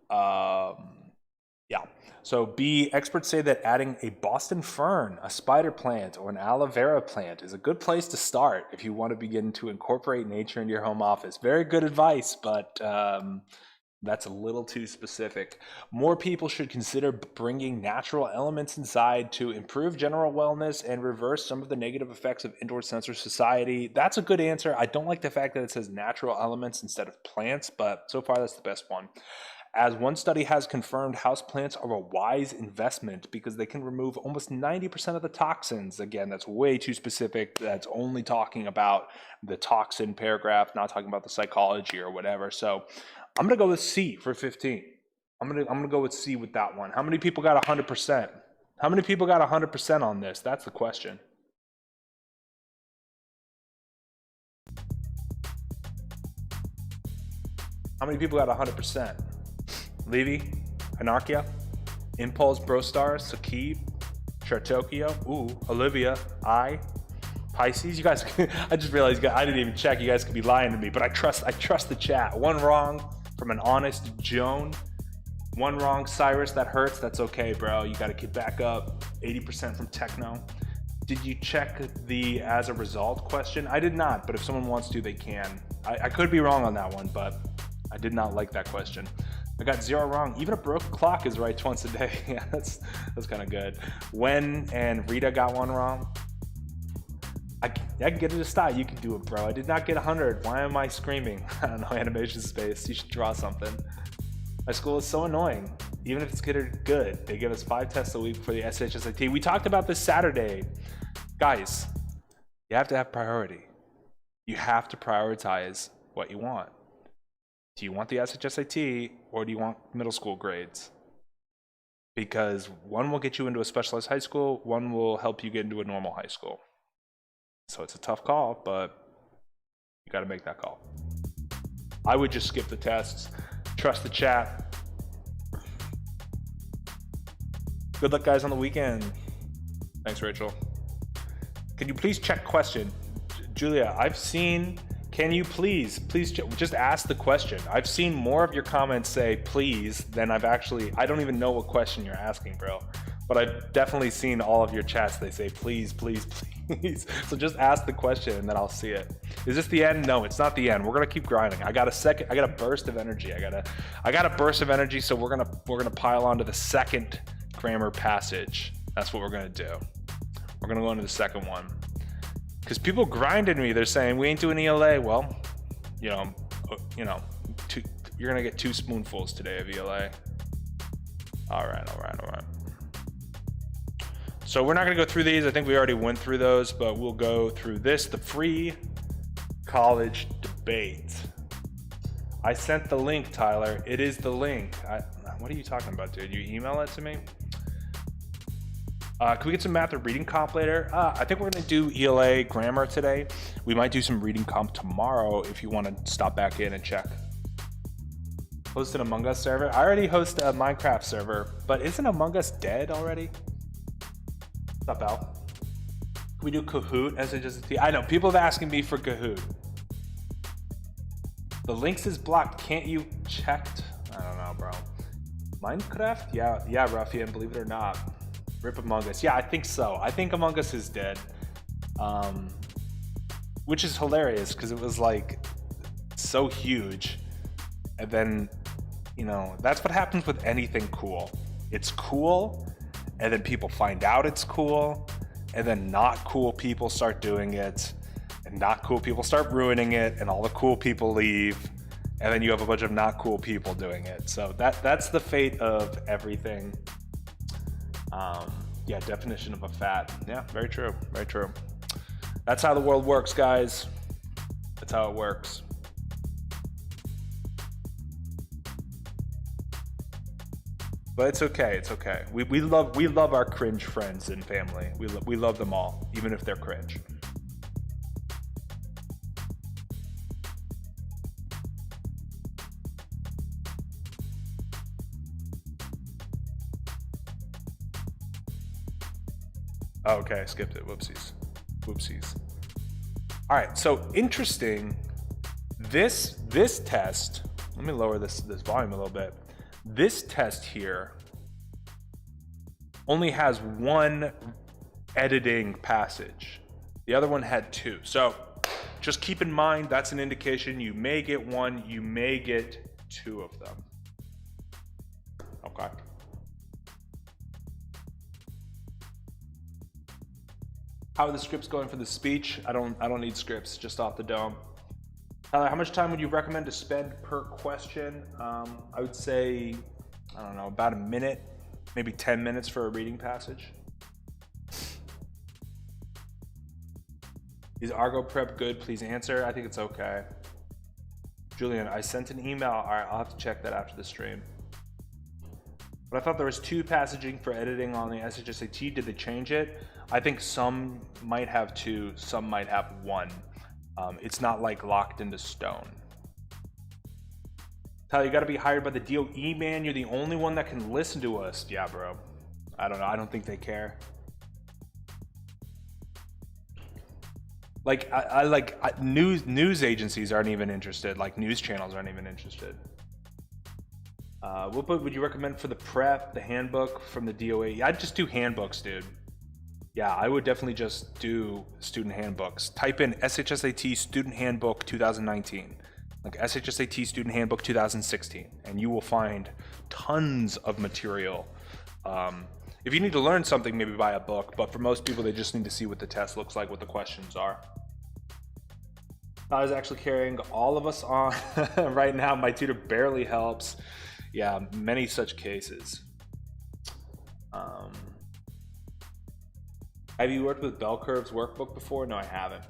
Yeah. So B, experts say that adding a Boston fern, a spider plant, or an aloe vera plant is a good place to start if you want to begin to incorporate nature into your home office. Very good advice, but that's a little too specific. More people should consider bringing natural elements inside to improve general wellness and reverse some of the negative effects of indoor sensor society. That's a good answer. I don't like the fact that it says natural elements instead of plants, but so far that's the best one. As one study has confirmed, houseplants are a wise investment because they can remove almost 90% of the toxins. Again, that's way too specific. That's only talking about the toxin paragraph, not talking about the psychology or whatever. So I'm gonna go with C for 15. I'm gonna go with C with that one. How many people got 100%? How many people got 100% on this? That's the question. How many people got 100%? Levy, Anarchia, Impulse, Brostar, Sakib, Chartokyo, Olivia, Pisces. You guys, I just realized I didn't even check. You guys could be lying to me, but I trust the chat. One wrong from an honest Joan. One wrong, Cyrus. That hurts. That's okay, bro. You got to get back up. 80% from Techno. Did you check the as a result question? I did not, but if someone wants to, they can. I could be wrong on that one, but I did not like that question. I got 0 wrong. Even a broken clock is right once a day. Yeah, that's kind of good. Wen and Rita got 1 wrong. I can get it to stop. You can do it, bro. I did not get 100. Why am I screaming? I don't know, animation space. You should draw something. My school is so annoying. Even if it's considered good, they give us 5 tests a week for the SHSIT. We talked about this Saturday. Guys, you have to have priority. You have to prioritize what you want. Do you want the SHSIT or do you want middle school grades? Because one will get you into a specialized high school, one will help you get into a normal high school. So it's a tough call, but you got to make that call. I would just skip the tests. Trust the chat. Good luck, guys, on the weekend. Thanks, Rachel. Can you please check question? Julia, I've seen, can you please just ask the question. I've seen more of your comments say please than I've actually, I don't even know what question you're asking, bro. But I've definitely seen all of your chats. They say please, please, please. So just ask the question and then I'll see it. Is this the end? No, it's not the end. We're gonna keep grinding. I got a burst of energy. I got a burst of energy, so we're gonna pile on to the second grammar passage. That's what we're gonna do. We're gonna go into the second one. Because people grinded me, they're saying we ain't doing ELA. Well, you know, you're gonna get 2 spoonfuls today of ELA. All right. So we're not gonna go through these. I think we already went through those, but we'll go through this, the free college debate. I sent the link, Tyler. It is the link. What are you talking about, dude? You email it to me? Can we get some math or reading comp later? I think we're gonna do ELA grammar today. We might do some reading comp tomorrow if you wanna stop back in and check. Host an Among Us server? I already host a Minecraft server, but isn't Among Us dead already? What's up, Al? Can we do Kahoot as just a T? I know, people have asking me for Kahoot. The links is blocked, can't you check? I don't know, bro. Minecraft? Yeah, Ruffian, believe it or not. Rip Among Us. Yeah, I think so. I think Among Us is dead. Which is hilarious because it was like so huge. And then, you know, that's what happens with anything cool. It's cool, and then people find out it's cool, and then not cool people start doing it, and not cool people start ruining it, and all the cool people leave, and then you have a bunch of not cool people doing it. So that's the fate of everything. Yeah, definition of a fat. Yeah, very true, very true. That's how the world works, guys. That's how it works. But it's okay, it's okay. We love our cringe friends and family. We love them all, even if they're cringe. Oh, okay, I skipped it. Whoopsies. All right, so interesting. This test. Let me lower this volume a little bit. This test here only has 1 editing passage. The other one had 2. So just keep in mind that's an indication you may get 1, you may get 2 of them. Okay. How are the scripts going for the speech? I don't need scripts, just off the dome. Tyler, how much time would you recommend to spend per question? I would say, I don't know, about a minute, maybe 10 minutes for a reading passage. Is Argo Prep good? Please answer. I think it's okay. Julian, I sent an email. All right, I'll have to check that after the stream. But I thought there was 2 passaging for editing on the SHSAT. Did they change it? I think some might have 2, some might have 1. It's not like locked into stone. Tyler, you gotta be hired by the DOE, man. You're the only one that can listen to us. Yeah, bro. I don't know. I don't think they care. Like, news agencies aren't even interested. Like, news channels aren't even interested. What book would you recommend for the prep, the handbook from the DOE? I'd just do handbooks, dude. Yeah, I would definitely just do student handbooks. Type in SHSAT Student Handbook 2019, like SHSAT Student Handbook 2016, and you will find tons of material. If you need to learn something, maybe buy a book, but for most people, they just need to see what the test looks like, what the questions are. I was actually carrying all of us on right now. My tutor barely helps. Yeah, many such cases. Have you worked with Bell Curves workbook before? No, I haven't.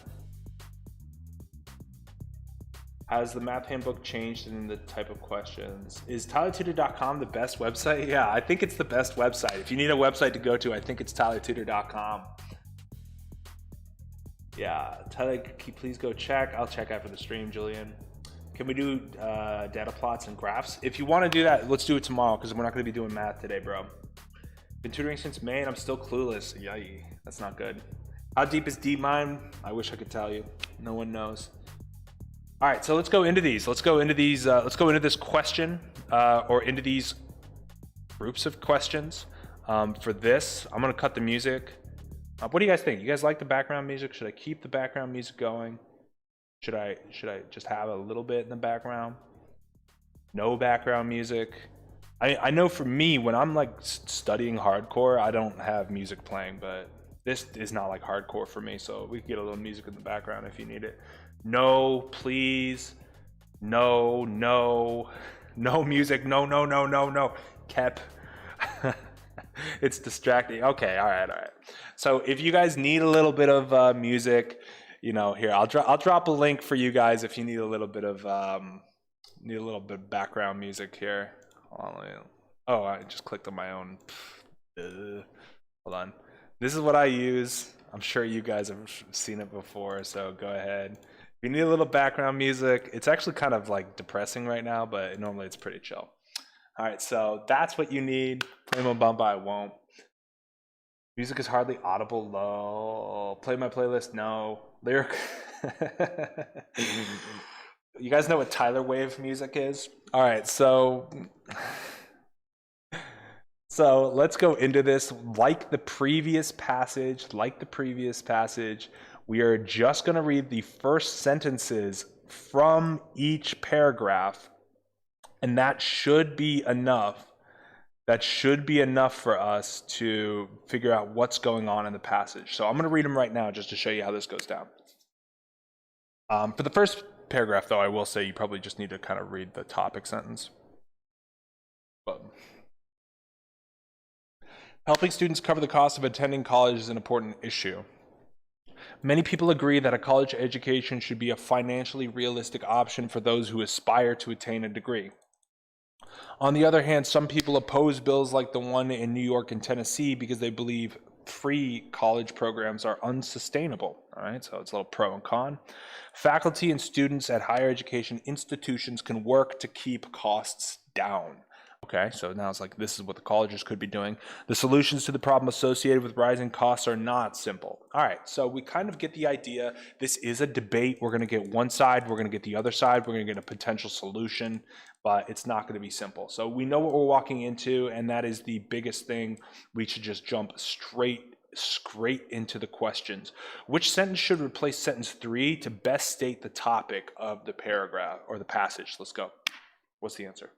Has the math handbook changed in the type of questions? Is TylerTutor.com the best website? Yeah, I think it's the best website. If you need a website to go to, I think it's TylerTutor.com. Yeah, Tyler, can you please go check? I'll check after the stream, Julian. Can we do data plots and graphs? If you want to do that, let's do it tomorrow because we're not going to be doing math today, bro. Been tutoring since May and I'm still clueless. Yay, that's not good. How deep is deep mine? I wish I could tell you. No one knows. All right, so let's go into these. Let's go into this question or into these groups of questions. For this, I'm gonna cut the music. What do you guys think? You guys like the background music? Should I keep the background music going? Should I just have a little bit in the background? No background music. I know for me, when I'm like studying hardcore, I don't have music playing, but this is not like hardcore for me, so we can get a little music in the background if you need it. No, please. No, no, no music. No, no, no, no, no. Kep. It's distracting. Okay, all right. So if you guys need a little bit of music, you know, here I'll drop a link for you guys if you need a little bit of background music here. Oh, I just clicked on my own. Hold on. This is what I use. I'm sure you guys have seen it before, so go ahead. If you need a little background music, it's actually kind of like depressing right now, but normally it's pretty chill. All right, so that's what you need. Play my bumper, I won't. Music is hardly audible, low. Play my playlist, no. Lyric. You guys know what Tyler Wave music is? All right, so let's go into this. Like the previous passage, we are just going to read the first sentences from each paragraph, and that should be enough. That should be enough for us to figure out what's going on in the passage. So I'm going to read them right now just to show you how this goes down. For the first paragraph, though, I will say you probably just need to kind of read the topic sentence. But helping students cover the cost of attending college is an important issue. Many people agree that a college education should be a financially realistic option for those who aspire to attain a degree. On the other hand, some people oppose bills like the one in New York and Tennessee because they believe free college programs are unsustainable. All right, so it's a little pro and con. Faculty and students at higher education institutions can work to keep costs down. Okay, so now it's like this is what the colleges could be doing. The solutions to the problem associated with rising costs are not simple. All right, so we kind of get the idea. This is a debate. We're going to get one side, we're going to get the other side, we're going to get a potential solution, but it's not going to be simple. So we know what we're walking into, and that is the biggest thing. We should just jump straight into the questions. Which sentence should replace sentence 3 to best state the topic of the paragraph or the passage? Let's go. What's the answer?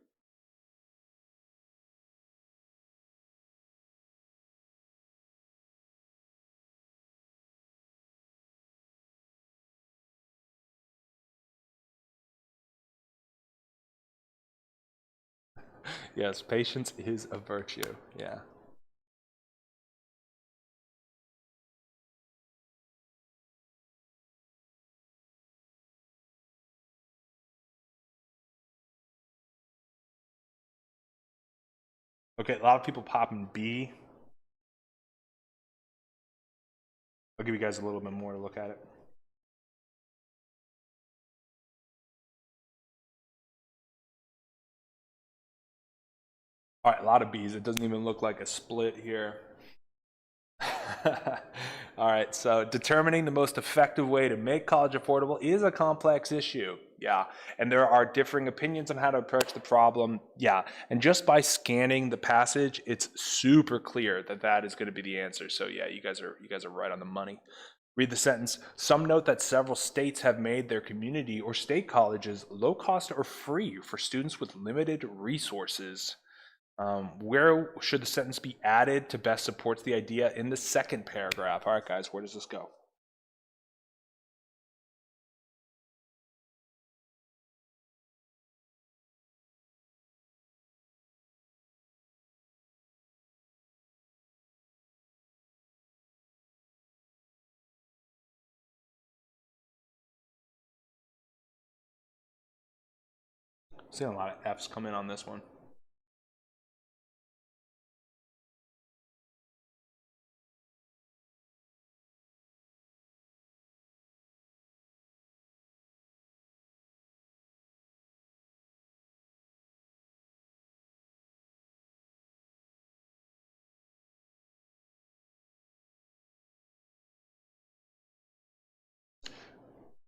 Yes, patience is a virtue. Yeah. Okay, a lot of people popping B. I'll give you guys a little bit more to look at it. All right, a lot of B's. It doesn't even look like a split here. All right, so determining the most effective way to make college affordable is a complex issue. Yeah, and there are differing opinions on how to approach the problem. Yeah, and just by scanning the passage, it's super clear that that is going to be the answer. So yeah, you guys are right on the money. Read the sentence. Some note that several states have made their community or state colleges low cost or free for students with limited resources. Where should the sentence be added to best supports the idea in the second paragraph? All right, guys, where does this go? Seeing a lot of F's come in on this one.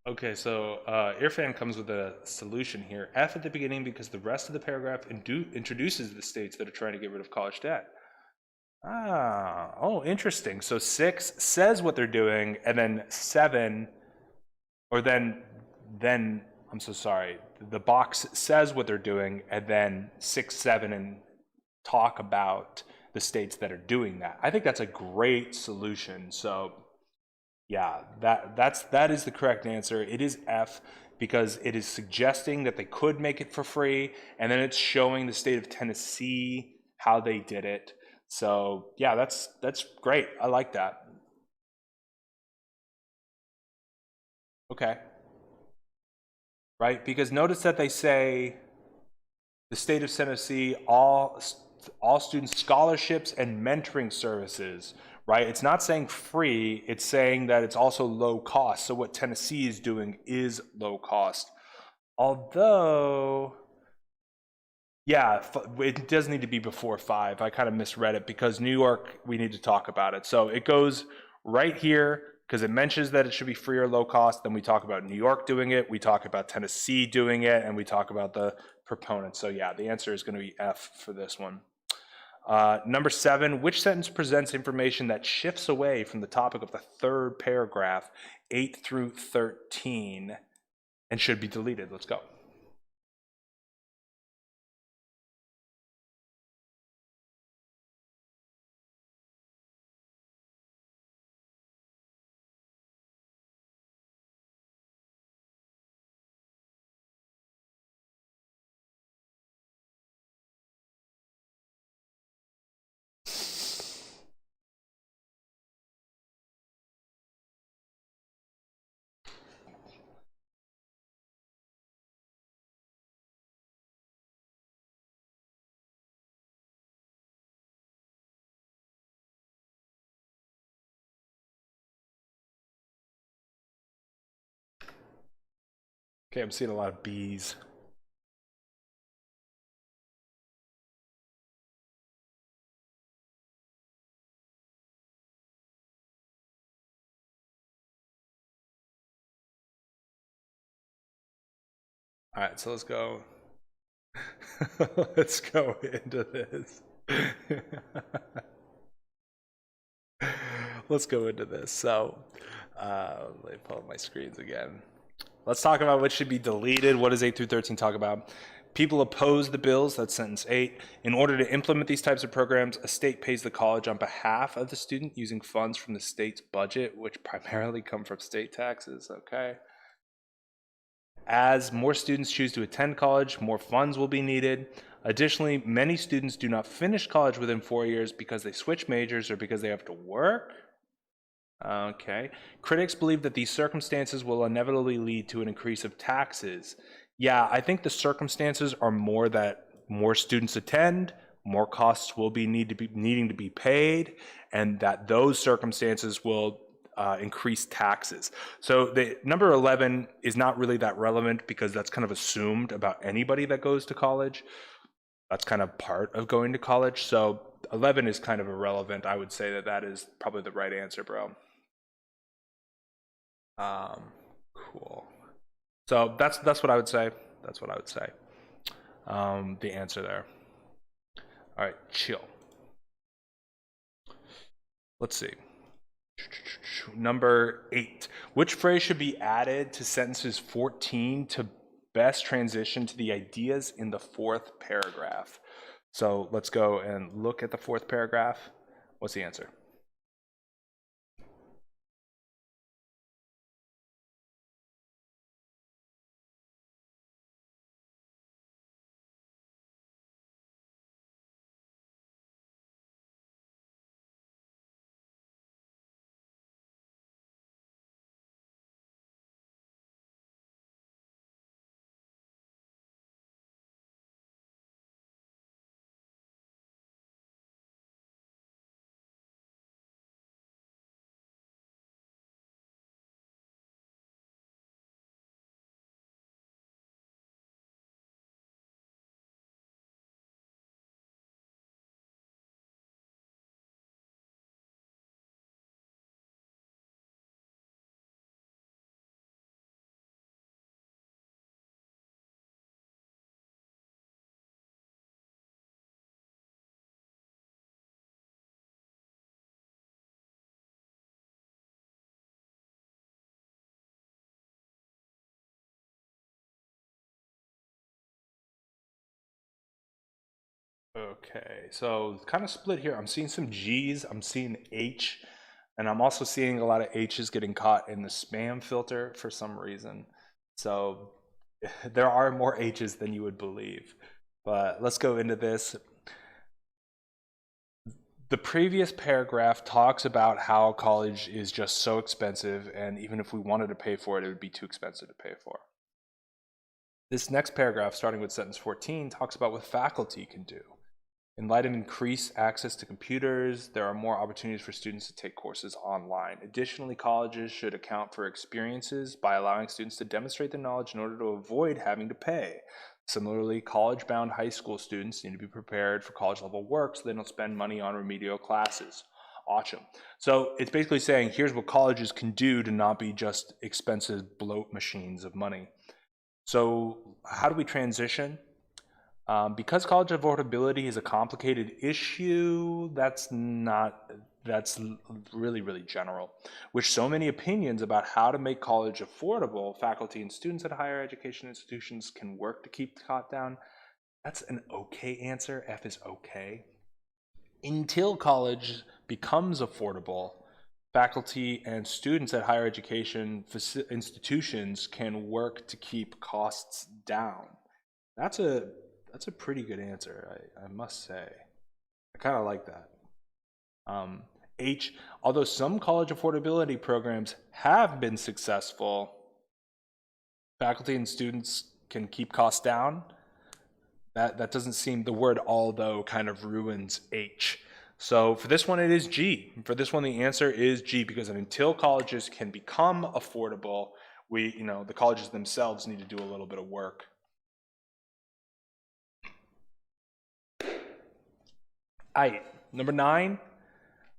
Okay, so Irfan comes with a solution here. F at the beginning because the rest of the paragraph introduces the states that are trying to get rid of college debt. Ah, oh, interesting. So 6 says what they're doing, and then 7, or then I'm so sorry. The box says what they're doing, and then 6, 7, and talk about the states that are doing that. I think that's a great solution. So yeah, that is the correct answer. It is F because it is suggesting that they could make it for free, and then it's showing the state of Tennessee how they did it. So yeah, that's great. I like that. Okay, right? Because notice that they say the state of Tennessee, all student scholarships and mentoring services, right? It's not saying free, it's saying that it's also low cost. So what Tennessee is doing is low cost. Although, yeah, it does need to be before 5. I kind of misread it because New York, we need to talk about it. So it goes right here because it mentions that it should be free or low cost. Then we talk about New York doing it. We talk about Tennessee doing it. And we talk about the proponents. So yeah, the answer is going to be F for this one. Number 7, which sentence presents information that shifts away from the topic of the third paragraph, 8 through 13, and should be deleted? Let's go. Okay, I'm seeing a lot of B's. All right, so let's go. Let's go into this. Let's go into this. So, let me pull up my screens again. Let's talk about what should be deleted. What does 8 through 13 talk about? People oppose the bills, that's sentence 8. In order to implement these types of programs, a state pays the college on behalf of the student using funds from the state's budget, which primarily come from state taxes, okay? As more students choose to attend college, more funds will be needed. Additionally, many students do not finish college within 4 years because they switch majors or because they have to work. Okay. Critics believe that these circumstances will inevitably lead to an increase of taxes. Yeah, I think the circumstances are more that more students attend, more costs will be needing to be paid, and that those circumstances will increase taxes. So the number 11 is not really that relevant because that's kind of assumed about anybody that goes to college. That's kind of part of going to college. So 11 is kind of irrelevant. I would say that that is probably the right answer, bro. Cool. So that's what I would say. That's what I would say. The answer there. All right, chill. Let's see. Number 8. Which phrase should be added to sentences 14 to best transition to the ideas in the 4th paragraph? So let's go and look at the 4th paragraph. What's the answer? Okay, so kind of split here. I'm seeing some G's, I'm seeing H, and I'm also seeing a lot of H's getting caught in the spam filter for some reason. So there are more H's than you would believe. But let's go into this. The previous paragraph talks about how college is just so expensive, and even if we wanted to pay for it, it would be too expensive to pay for. This next paragraph, starting with sentence 14, talks about what faculty can do. In light of increased access to computers, there are more opportunities for students to take courses online. Additionally, colleges should account for experiences by allowing students to demonstrate their knowledge in order to avoid having to pay. Similarly, college-bound high school students need to be prepared for college-level work so they don't spend money on remedial classes. Awesome. So it's basically saying, here's what colleges can do to not be just expensive bloat machines of money. So how do we transition? Because college affordability is a complicated issue, that's really, really general. With so many opinions about how to make college affordable, faculty and students at higher education institutions can work to keep the cost down. That's an okay answer. F is okay. Until college becomes affordable, faculty and students at higher education institutions can work to keep costs down. That's a pretty good answer, I must say. I kind of like that. H, although some college affordability programs have been successful, faculty and students can keep costs down. That doesn't seem, the word although kind of ruins H. So for this one, it is G. For this one, the answer is G, because until colleges can become affordable, the colleges themselves need to do a little bit of work. All right, number 9,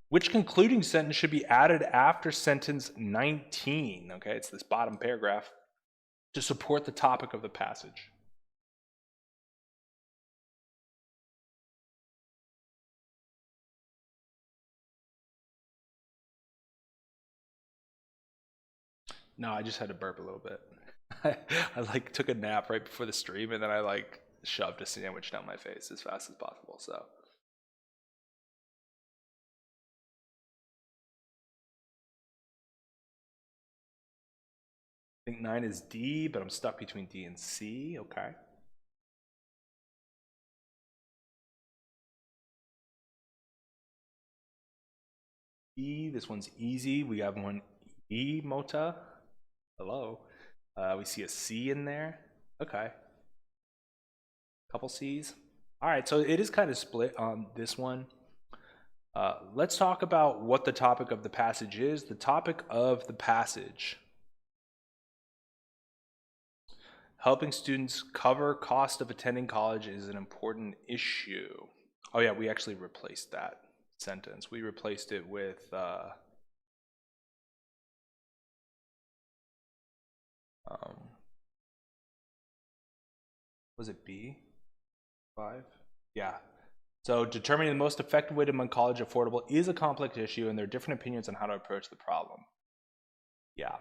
which concluding sentence should be added after sentence 19? Okay, it's this bottom paragraph to support the topic of the passage. No, I just had to burp a little bit. I took a nap right before the stream, and then I shoved a sandwich down my face as fast as possible, so. I think 9 is D, but I'm stuck between D and C. Okay. E, this one's easy. We have one E, Mota. Hello. We see a C in there. Okay. Couple C's. All right, so it is kind of split on this one. Let's talk about what the topic of the passage is. The topic of the passage: helping students cover cost of attending college is an important issue. Oh yeah, we actually replaced that sentence. We replaced it with was it B? 5? Yeah. So determining the most effective way to make college affordable is a complex issue, and there are different opinions on how to approach the problem. Yeah.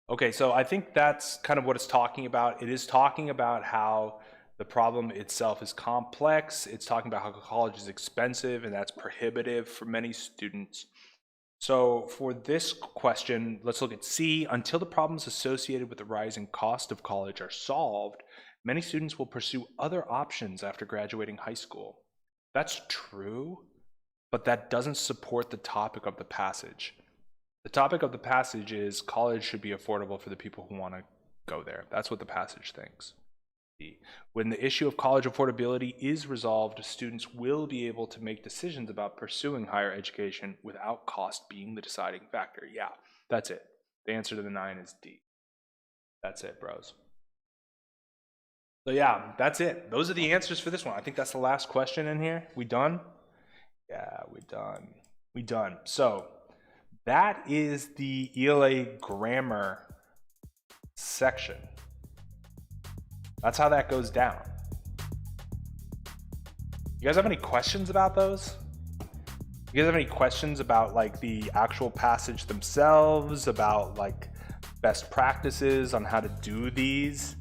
Okay, so I think that's kind of what it's talking about. It is talking about how the problem itself is complex. It's talking about how college is expensive, and that's prohibitive for many students. So for this question, let's look at C. Until the problems associated with the rising cost of college are solved, many students will pursue other options after graduating high school. That's true, but that doesn't support the topic of the passage. The topic of the passage is college should be affordable for the people who want to go there. That's what the passage thinks. When the issue of college affordability is resolved, students will be able to make decisions about pursuing higher education without cost being the deciding factor. Yeah, that's it. The answer to the 9 is D. That's it, bros. So yeah, that's it. Those are the answers for this one. I think that's the last question in here. We done? Yeah, we done. We done. So that is the ELA grammar section. That's how that goes down. You guys have any questions about those? You guys have any questions about the actual passage themselves, about best practices on how to do these?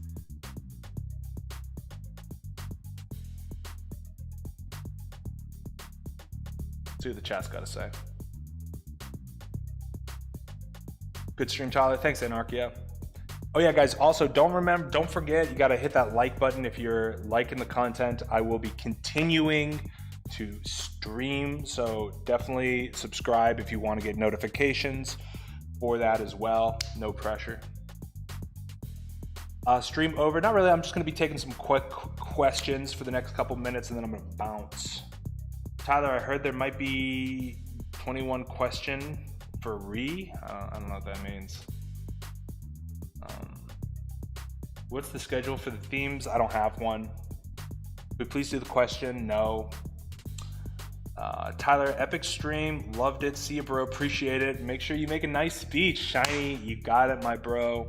see what the chat's got to say. Good stream, Tyler. Thanks, Anarchia. Oh yeah, guys, also don't forget, you got to hit that like button if you're liking the content. I will be continuing to stream, so definitely subscribe if you want to get notifications for that as well. No pressure. Stream over. Not really. I'm just going to be taking some quick questions for the next couple minutes, and then I'm going to bounce. Tyler, I heard there might be 21 question for re. I don't know what that means. What's the schedule for the themes? I don't have one. Could we please do the question? No. Tyler, epic stream. Loved it. See you, bro. Appreciate it. Make sure you make a nice speech. Shiny, you got it, my bro.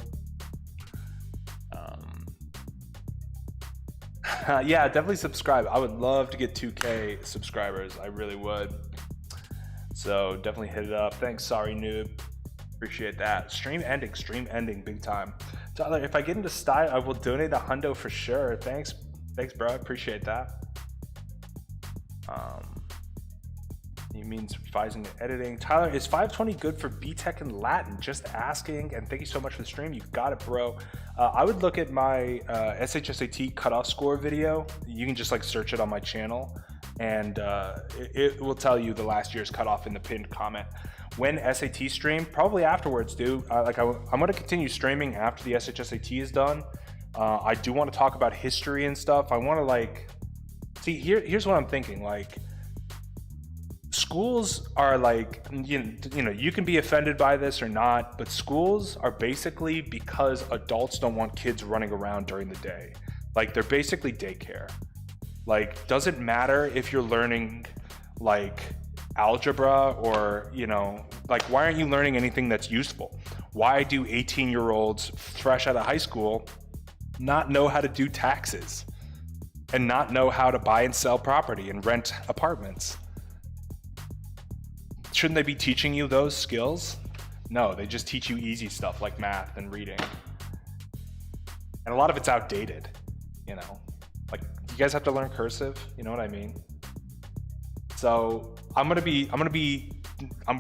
Yeah, definitely subscribe. I would love to get 2K subscribers. I really would. So definitely hit it up. Thanks, sorry noob. Appreciate that. Stream ending, big time. Tyler, if I get into style, I will donate a hundo for sure. Thanks, bro. I appreciate that. He means revising and editing. Tyler, is 520 good for BTech and Latin? Just asking, and thank you so much for the stream. You got it, bro. I would look at my SHSAT cutoff score video. You can just like search it on my channel, and it will tell you the last year's cutoff in the pinned comment. When SAT stream, probably afterwards, dude. I'm going to continue streaming after the SHSAT is done. I do want to talk about history and stuff. I want to like, see, here's what I'm thinking. Like, schools are like, you know, you can be offended by this or not, but schools are basically because adults don't want kids running around during the day. Like, they're basically daycare. Like, doesn't matter if you're learning like algebra or, you know, like, why aren't you learning anything that's useful? Why do 18-year-olds fresh out of high school not know how to do taxes and not know how to buy and sell property and rent apartments? Shouldn't they be teaching you those skills? No, they just teach you easy stuff like math and reading. And a lot of it's outdated, you know? Like, you guys have to learn cursive, you know what I mean? So we're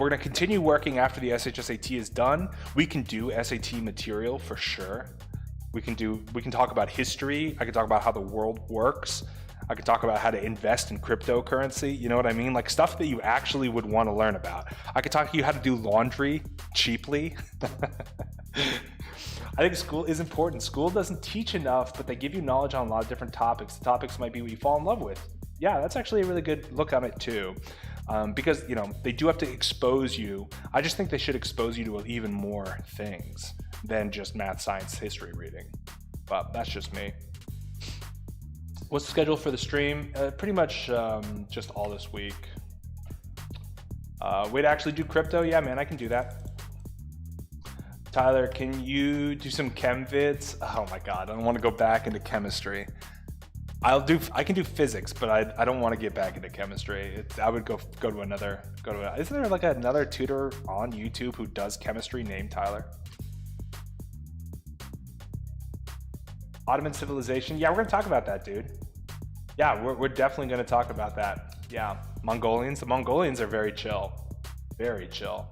gonna continue working after the SHSAT is done. We can do SAT material for sure. We can talk about history. I can talk about how the world works. I could talk about how to invest in cryptocurrency. You know what I mean? Like, stuff that you actually would want to learn about. I could talk to you how to do laundry cheaply. I think school is important. School doesn't teach enough, but they give you knowledge on a lot of different topics. The topics might be what you fall in love with. Yeah, that's actually a really good look on it too. Because, you know, they do have to expose you. I just think they should expose you to even more things than just math, science, history reading. But that's just me. What's the schedule for the stream? Pretty much just all this week. Way to actually do crypto? Yeah, man, I can do that. Tyler, can you do some chem vids? Oh my God, I don't want to go back into chemistry. I can do physics, but I don't want to get back into chemistry. I would go to another. Isn't there like another tutor on YouTube who does chemistry named Tyler? Ottoman civilization. Yeah, we're gonna talk about that, dude. Yeah, we're definitely gonna talk about that. Yeah, Mongolians. The Mongolians are very chill. Very chill.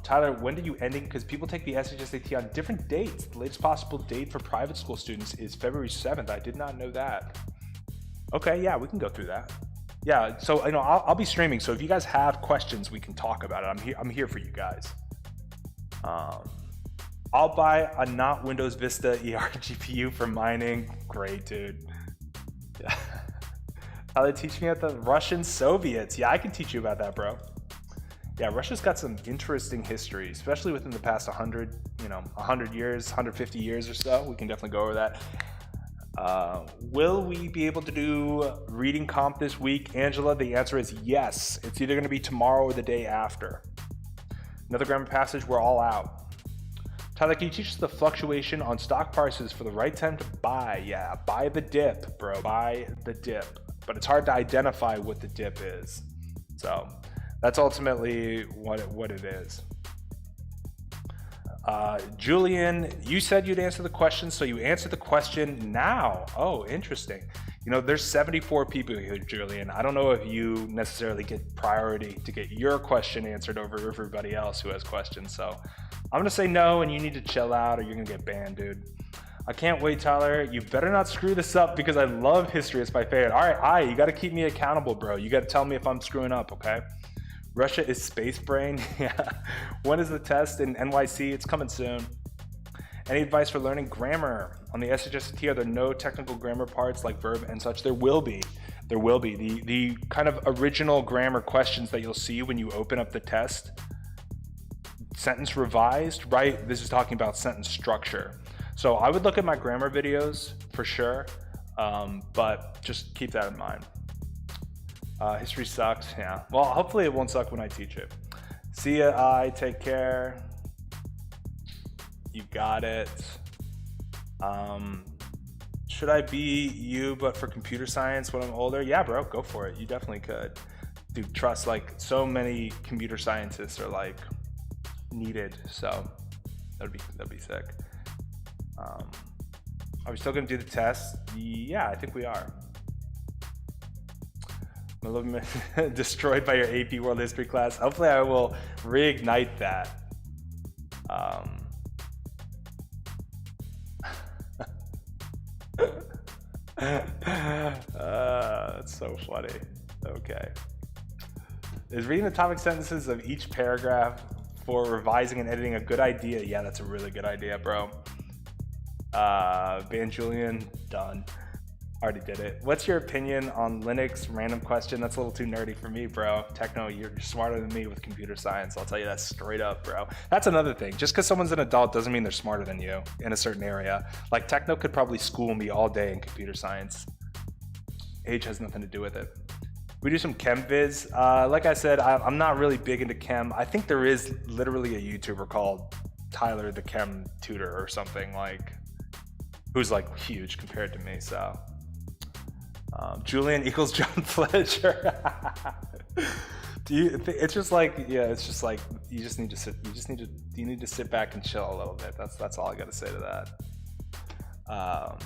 Tyler, when are you ending? Because people take the SHSAT on different dates. The latest possible date for private school students is February 7th. I did not know that. Okay, yeah, we can go through that. Yeah, so, you know, I'll be streaming. So if you guys have questions, we can talk about it. I'm here for you guys. I'll buy a not Windows Vista ER GPU for mining. Great, dude. Yeah. How they teach me about the Russian Soviets. Yeah, I can teach you about that, bro. Yeah, Russia's got some interesting history, especially within the past 100 years, 150 years or so. We can definitely go over that. Will we be able to do reading comp this week? Angela, the answer is yes. It's either going to be tomorrow or the day after. Another grammar passage, we're all out. Tyler, can you teach us the fluctuation on stock prices for the right time to buy? Yeah, buy the dip, bro. Buy the dip. But it's hard to identify what the dip is. So that's ultimately what it is. Julian, you said you'd answer the question, so you answered the question now. Oh, interesting. You know, there's 74 people here, Julian. I don't know if you necessarily get priority to get your question answered over everybody else who has questions. So I'm gonna say no, and you need to chill out or you're gonna get banned, dude. I can't wait, Tyler. You better not screw this up because I love history. It's my favorite. All right, you gotta keep me accountable, bro. You gotta tell me if I'm screwing up, okay? Russia is space brain. Yeah. When is the test in NYC? It's coming soon. Any advice for learning grammar? On the SHSAT, are there no technical grammar parts like verb and such? There will be. There will be. The kind of original grammar questions that you'll see when you open up the test. Sentence revised, right? This is talking about sentence structure. So I would look at my grammar videos for sure, but just keep that in mind. History sucks, yeah. Well, hopefully it won't suck when I teach it. See ya, take care. You got it. Should I be you but for computer science when I'm older? Yeah, bro, go for it. You definitely could. Dude, trust, like, so many computer scientists are like needed, so that'd be sick. Are we still gonna do the test? Yeah, I think we are. Destroyed by your AP World History class. Hopefully I will reignite that. That's so funny. Okay. Is reading the topic sentences of each paragraph for revising and editing a good idea? Yeah, that's a really good idea, bro. Ban Julian, done. Already did it. What's your opinion on Linux? Random question. That's a little too nerdy for me, bro. Techno, you're smarter than me with computer science. I'll tell you that straight up, bro. That's another thing. Just because someone's an adult doesn't mean they're smarter than you in a certain area. Like, Techno could probably school me all day in computer science. Age has nothing to do with it. We do some chem viz. Like I said, I'm not really big into chem. I think there is literally a YouTuber called Tyler the Chem Tutor or something, like, who's like huge compared to me, so. Julian equals John Fletcher. It's just like, yeah, it's just like, you need to sit back and chill a little bit. That's all I got to say to that.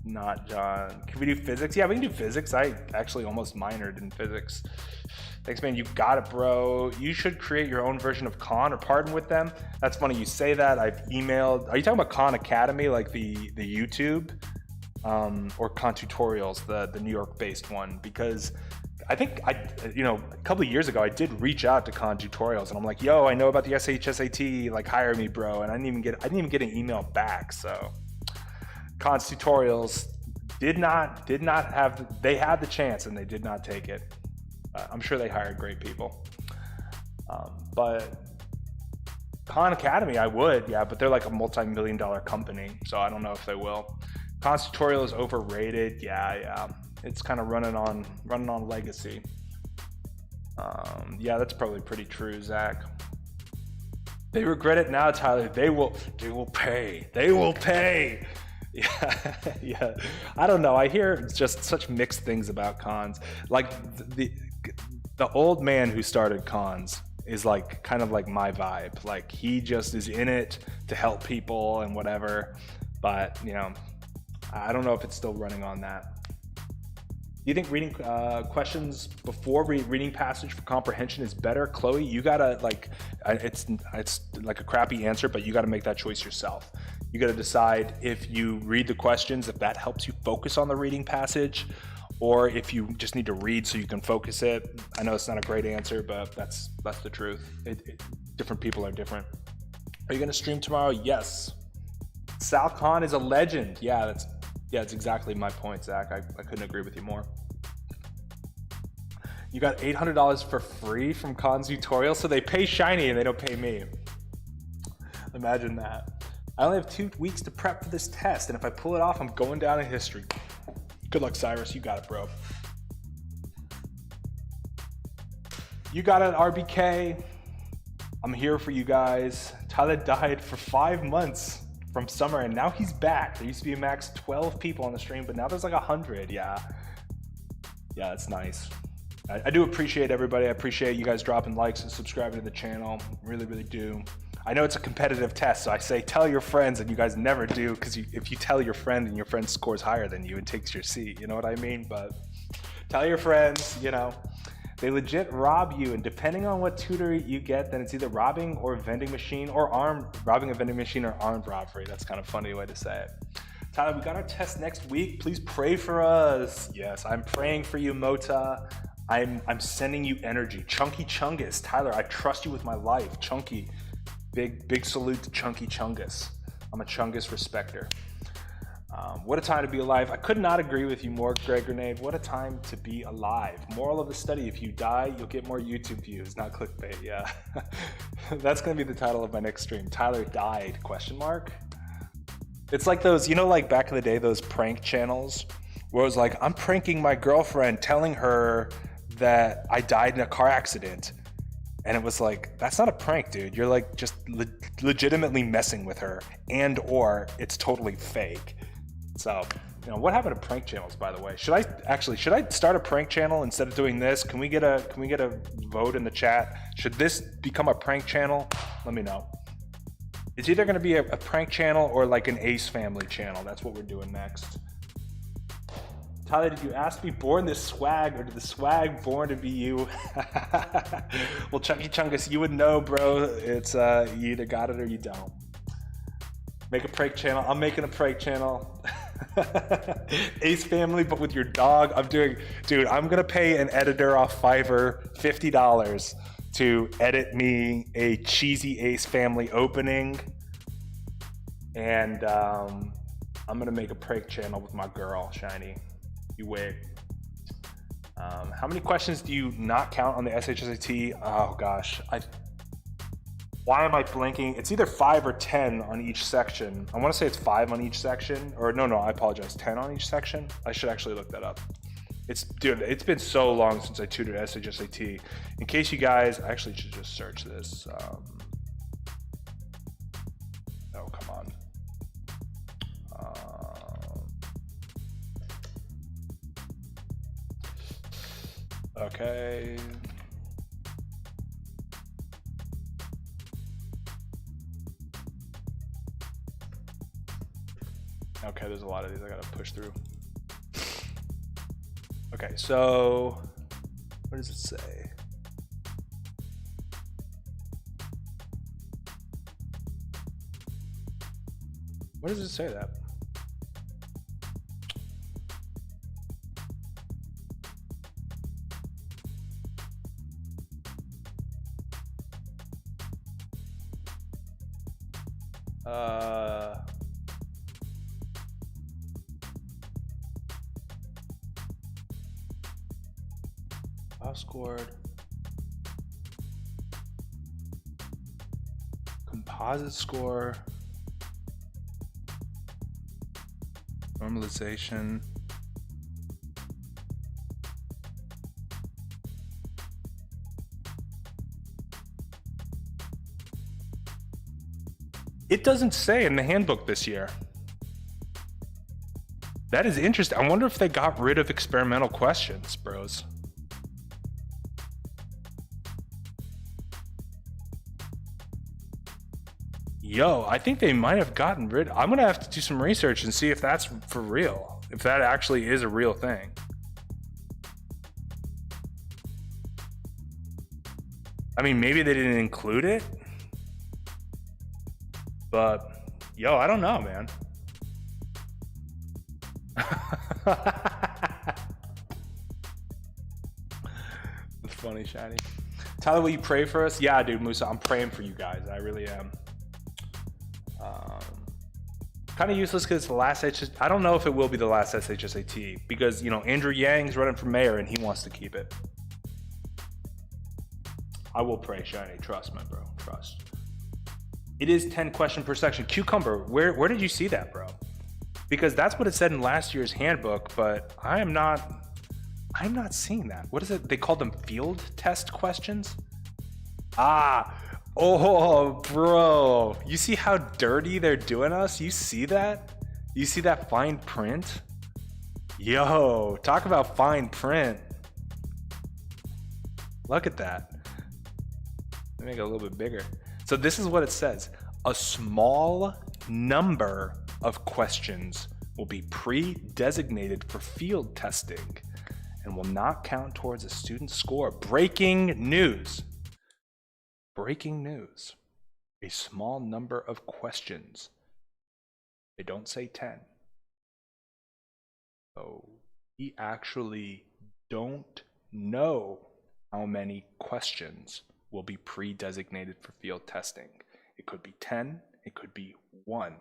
Not John. Can we do physics? Yeah, we can do physics. I actually almost minored in physics. Thanks, man. You got it, bro. You should create your own version of Khan or Pardon with them. That's funny you say that. I've emailed. Are you talking about Khan Academy, like the YouTube? Or Khan Tutorials, the New York-based one? Because I think a couple of years ago, I did reach out to Khan Tutorials, and I'm like, yo, I know about the SHSAT, like, hire me, bro. And I didn't even get an email back. So Khan Tutorials did not have. They had the chance, and they did not take it. I'm sure they hired great people, but Khan Academy, I would, yeah, but they're like a multi-million-dollar company, so I don't know if they will. Khan Tutorial is overrated. Yeah. It's kind of running on legacy. Yeah, that's probably pretty true, Zach. They regret it now, Tyler. They will pay. They will pay. Yeah, yeah. I don't know. I hear just such mixed things about cons. Like the old man who started cons is like kind of like my vibe. Like, he just is in it to help people and whatever. But I don't know if it's still running on that. Do you think reading questions before reading passage for comprehension is better? Chloe, you gotta, like, it's like a crappy answer, but you gotta make that choice yourself. You gotta decide if you read the questions, if that helps you focus on the reading passage, or if you just need to read so you can focus it. I know it's not a great answer, but that's the truth. Different people are different. Are you gonna stream tomorrow? Yes. Sal Khan is a legend. Yeah, that's exactly my point, Zach. I couldn't agree with you more. You got $800 for free from Khan's tutorial, so they pay Shiny and they don't pay me. Imagine that. I only have 2 weeks to prep for this test, and if I pull it off, I'm going down in history. Good luck, Cyrus. You got it, bro. You got it, RBK. I'm here for you guys. Tyler died for 5 months from summer, and now he's back. There used to be a max 12 people on the stream, but now there's like 100. Yeah, it's nice. I do appreciate everybody. I appreciate you guys dropping likes and subscribing to the channel. Really, really do. I know it's a competitive test, so I say tell your friends, and you guys never do, because if you tell your friend and your friend scores higher than you and takes your seat, you know what I mean? But tell your friends, you know, they legit rob you, and depending on what tutor you get, then it's either robbing or vending machine or robbing a vending machine or armed robbery. That's kind of a funny way to say it. Tyler, we got our test next week. Please pray for us. Yes, I'm praying for you, Mota. I'm sending you energy. Chunky Chungus. Tyler, I trust you with my life. Chunky. Big salute to Chunky Chungus. I'm a Chungus respecter. What a time to be alive. I could not agree with you more, Greg Grenade. What a time to be alive. Moral of the study, if you die, you'll get more YouTube views, not clickbait, yeah. That's gonna be the title of my next stream. Tyler died, question mark? It's like those, you know, like back in the day, those prank channels where it was like, I'm pranking my girlfriend telling her that I died in a car accident. And it was like, that's not a prank, dude. You're like just legitimately messing with her, and or it's totally fake. So, you know, what happened to prank channels, by the way? Should I start a prank channel instead of doing this? Can we get a vote in the chat? Should this become a prank channel? Let me know. It's either gonna be a prank channel or like an Ace Family channel. That's what we're doing next. Tyler, did you ask to be born this swag, or did the swag born to be you? Well, Chunky Chungus, you would know, bro. It's you either got it or you don't. Make a prank channel. I'm making a prank channel. Ace Family, but with your dog. Dude, I'm gonna pay an editor off Fiverr $50 to edit me a cheesy Ace Family opening, and I'm gonna make a prank channel with my girl, Shiny. You wait. How many questions do you not count on the SHSAT? Oh gosh, why am I blanking? It's either 5 or 10 on each section. I want to say it's 5 on each section, or no, I apologize, 10 on each section. I should actually look that up. Dude, it's been so long since I tutored SHSAT. In case you guys, I actually should just search this. Oh, come on. Okay. Okay, there's a lot of these I gotta push through. Okay, so what does it say? What does it say that? Scored. Composite score. Normalization. It doesn't say in the handbook this year. That is interesting. I wonder if they got rid of experimental questions, bros. Yo, I think they might have gotten rid. I'm gonna have to do some research and see if that's for real. If that actually is a real thing. I mean, maybe they didn't include it, but yo, I don't know, man. It's funny, Shiny. Tyler, will you pray for us? Yeah, dude, Musa, I'm praying for you guys. I really am. Kind of useless because it's the last I don't know if it will be the last SHSAT because, you know, Andrew Yang's running for mayor and he wants to keep it. I will pray, Shiny. Trust, my bro. Trust. It is 10 question per section. Cucumber, where did you see that, bro? Because that's what it said in last year's handbook, but I'm not seeing that. What is it? They called them field test questions? Oh, bro. You see how dirty they're doing us? You see that? You see that fine print? Yo, talk about fine print. Look at that. Let me make it a little bit bigger. So this is what it says. A small number of questions will be pre-designated for field testing and will not count towards a student's score. Breaking news. Breaking news. A small number of questions. They don't say 10. So we actually don't know how many questions will be pre-designated for field testing. It could be 10, it could be 1.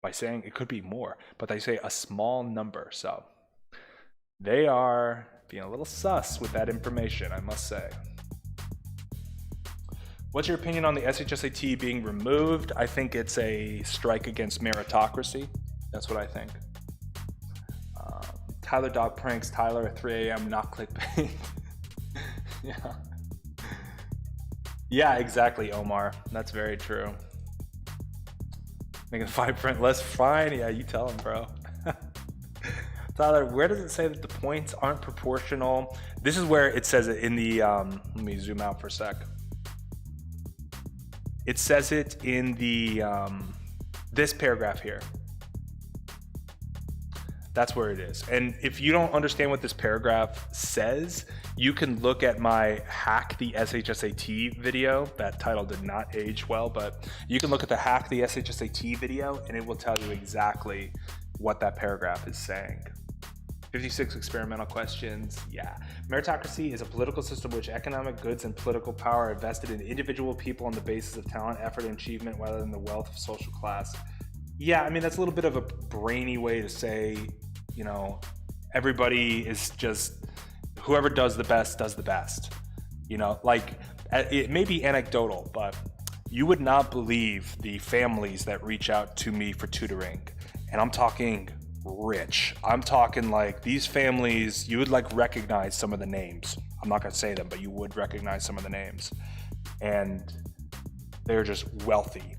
By saying it could be more, but they say a small number. So they are being a little sus with that information, I must say. What's your opinion on the SHSAT being removed? I think it's a strike against meritocracy. That's what I think. Tyler dog pranks Tyler at 3 a.m. not clickbait. Yeah. Yeah, exactly, Omar. That's very true. Making the fine print less fine? Yeah, you tell him, bro. Tyler, where does it say that the points aren't proportional? This is where it says it in the, let me zoom out for a sec. It says it in the, this paragraph here. That's where it is. And if you don't understand what this paragraph says, you can look at my Hack the SHSAT video. That title did not age well, but you can look at the Hack the SHSAT video and it will tell you exactly what that paragraph is saying. 56 experimental questions. Yeah. Meritocracy is a political system in which economic goods and political power are vested in individual people on the basis of talent, effort, and achievement rather than the wealth of social class. Yeah, I mean, that's a little bit of a brainy way to say, you know, everybody is just, whoever does the best. You know, like, it may be anecdotal, but you would not believe the families that reach out to me for tutoring. And I'm talking rich. I'm talking like these families, you would like recognize some of the names. I'm not gonna say them, but you would recognize some of the names. And they're just wealthy.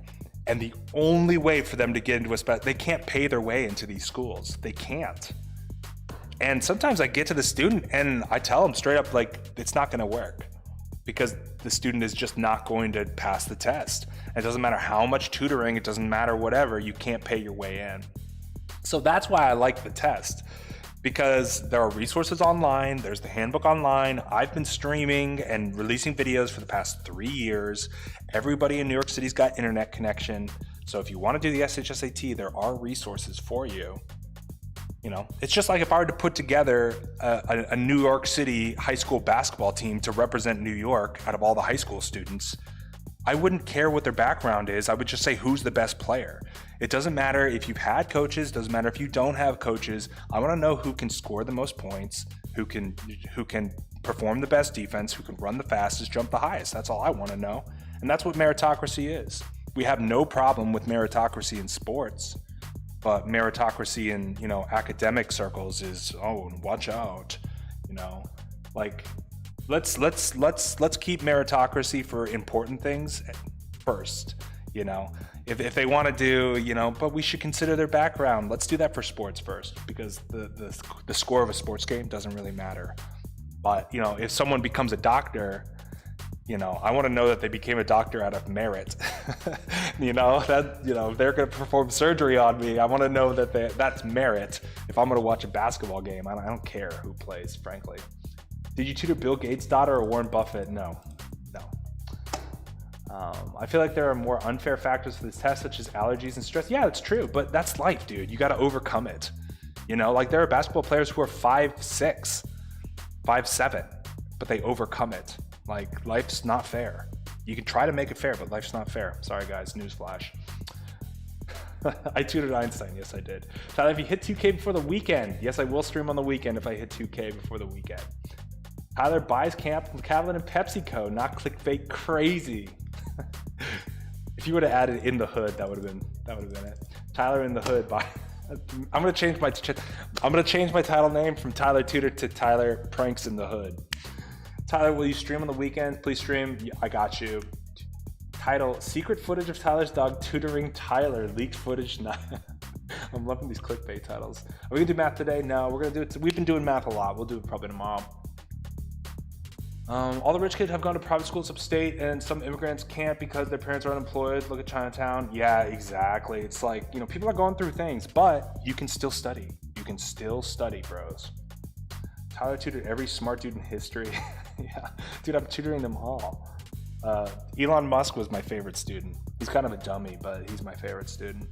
And the only way for them to get into they can't pay their way into these schools. They can't. And sometimes I get to the student and I tell them straight up, like, it's not gonna work because the student is just not going to pass the test. It doesn't matter how much tutoring, it doesn't matter whatever, you can't pay your way in. So that's why I like the test, because there are resources online, there's the handbook online, I've been streaming and releasing videos for the past 3 years. Everybody in New York City's got internet connection. So if you want to do the SHSAT, there are resources for you. You know, it's just like if I were to put together a New York City high school basketball team to represent New York out of all the high school students, I wouldn't care what their background is. I would just say, who's the best player? It doesn't matter if you've had coaches, doesn't matter if you don't have coaches. I want to know who can score the most points, who can perform the best defense, who can run the fastest, jump the highest. That's all I want to know. And that's what meritocracy is. We have no problem with meritocracy in sports, but meritocracy in, you know, academic circles is, oh, watch out, you know, like, let's keep meritocracy for important things first, you know. If they want to do, you know, but we should consider their background. Let's do that for sports first, because the score of a sports game doesn't really matter. But, you know, if someone becomes a doctor, you know, I want to know that they became a doctor out of merit. You know, that, you know, they're going to perform surgery on me. I want to know that that's merit. If I'm going to watch a basketball game, I don't care who plays, frankly. Did you tutor Bill Gates' daughter or Warren Buffett? No. I feel like there are more unfair factors for this test, such as allergies and stress. Yeah, that's true, but that's life, dude. You got to overcome it. You know, like there are basketball players who are 5'6", 5'7", but they overcome it. Like, life's not fair. You can try to make it fair, but life's not fair. Sorry, guys, newsflash. I tutored Einstein. Yes, I did. Tyler, if you hit 2K before the weekend. Yes, I will stream on the weekend if I hit 2K before the weekend. Tyler buys camp from Calvin and PepsiCo, not clickbait crazy. If you would have added in the hood, that would have been it. Tyler in the hood. I'm gonna change my title name from Tyler Tutor to Tyler Pranks in the Hood. Tyler, will you stream on the weekend? Please stream. I got you. Title: Secret footage of Tyler's dog tutoring Tyler. Leaked footage. I'm loving these clickbait titles. Are we gonna do math today? No, we're gonna do it. We've been doing math a lot. We'll do it probably tomorrow. All the rich kids have gone to private schools upstate, and some immigrants can't because their parents are unemployed. Look at Chinatown. Yeah, exactly. It's like, you know, people are going through things, but you can still study. You can still study, bros. Tyler tutored every smart dude in history. Yeah, dude, I'm tutoring them all. Elon Musk was my favorite student. He's kind of a dummy, but he's my favorite student.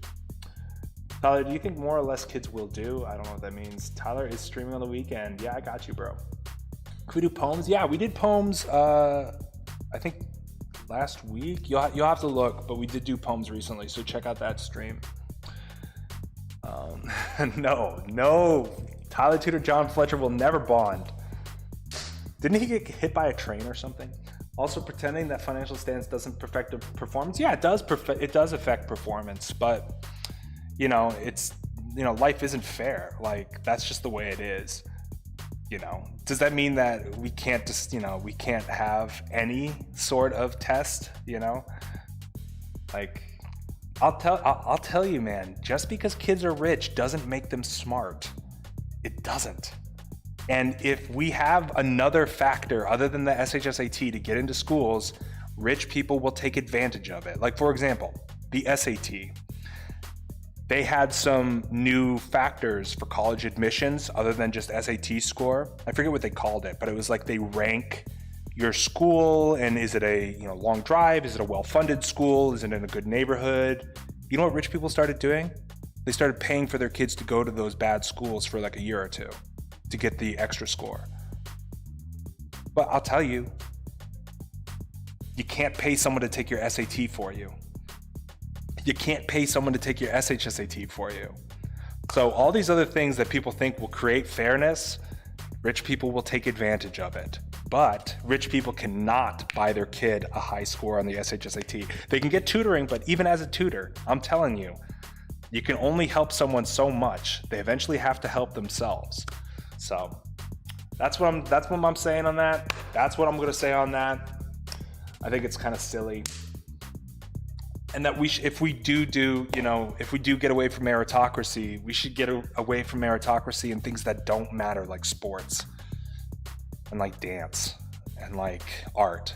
Tyler, do you think more or less kids will do? I don't know what that means. Tyler is streaming on the weekend. Yeah, I got you, bro. Can we do poems? Yeah, we did poems, I think last week. You'll have to look, but we did do poems recently, so check out that stream. No. Tyler Tutor John Fletcher will never bond. Didn't he get hit by a train or something? Also, pretending that financial stance doesn't affect a performance. Yeah, it does affect performance, but you know, life isn't fair. Like, that's just the way it is. You know, does that mean that we can't just, we can't have any sort of test, Like, I'll tell you, man, just because kids are rich doesn't make them smart. It doesn't. And if we have another factor other than the SHSAT to get into schools, rich people will take advantage of it. Like, for example, the SAT. They had some new factors for college admissions other than just SAT score. I forget what they called it, but it was like they rank your school, and is it a long drive? Is it a well-funded school? Is it in a good neighborhood? You know what rich people started doing? They started paying for their kids to go to those bad schools for like a year or two to get the extra score. But I'll tell you, you can't pay someone to take your SAT for you. You can't pay someone to take your SHSAT for you. So all these other things that people think will create fairness, rich people will take advantage of it. But rich people cannot buy their kid a high score on the SHSAT. They can get tutoring, but even as a tutor, I'm telling you, you can only help someone so much. They eventually have to help themselves. So that's what I'm saying on that. That's what I'm gonna say on that. I think it's kind of silly. And that if we do get away from meritocracy, we should get away from meritocracy in things that don't matter, like sports and like dance and like art.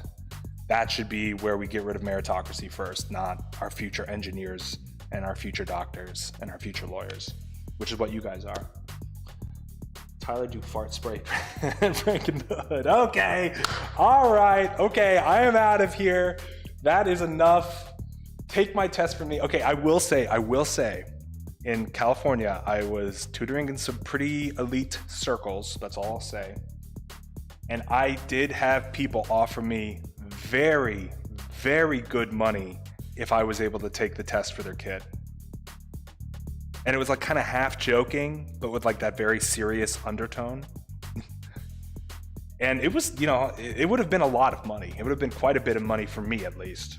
That should be where we get rid of meritocracy first, not our future engineers and our future doctors and our future lawyers, which is what you guys are. Tyler, do fart spray prank in the hood. Okay, all right, okay, I am out of here. That is enough. Take my test from me. Okay, I will say, in California, I was tutoring in some pretty elite circles, that's all I'll say. And I did have people offer me very, very good money if I was able to take the test for their kid. And it was like kind of half joking, but with like that very serious undertone. And it was, it would have been a lot of money. It would have been quite a bit of money for me at least.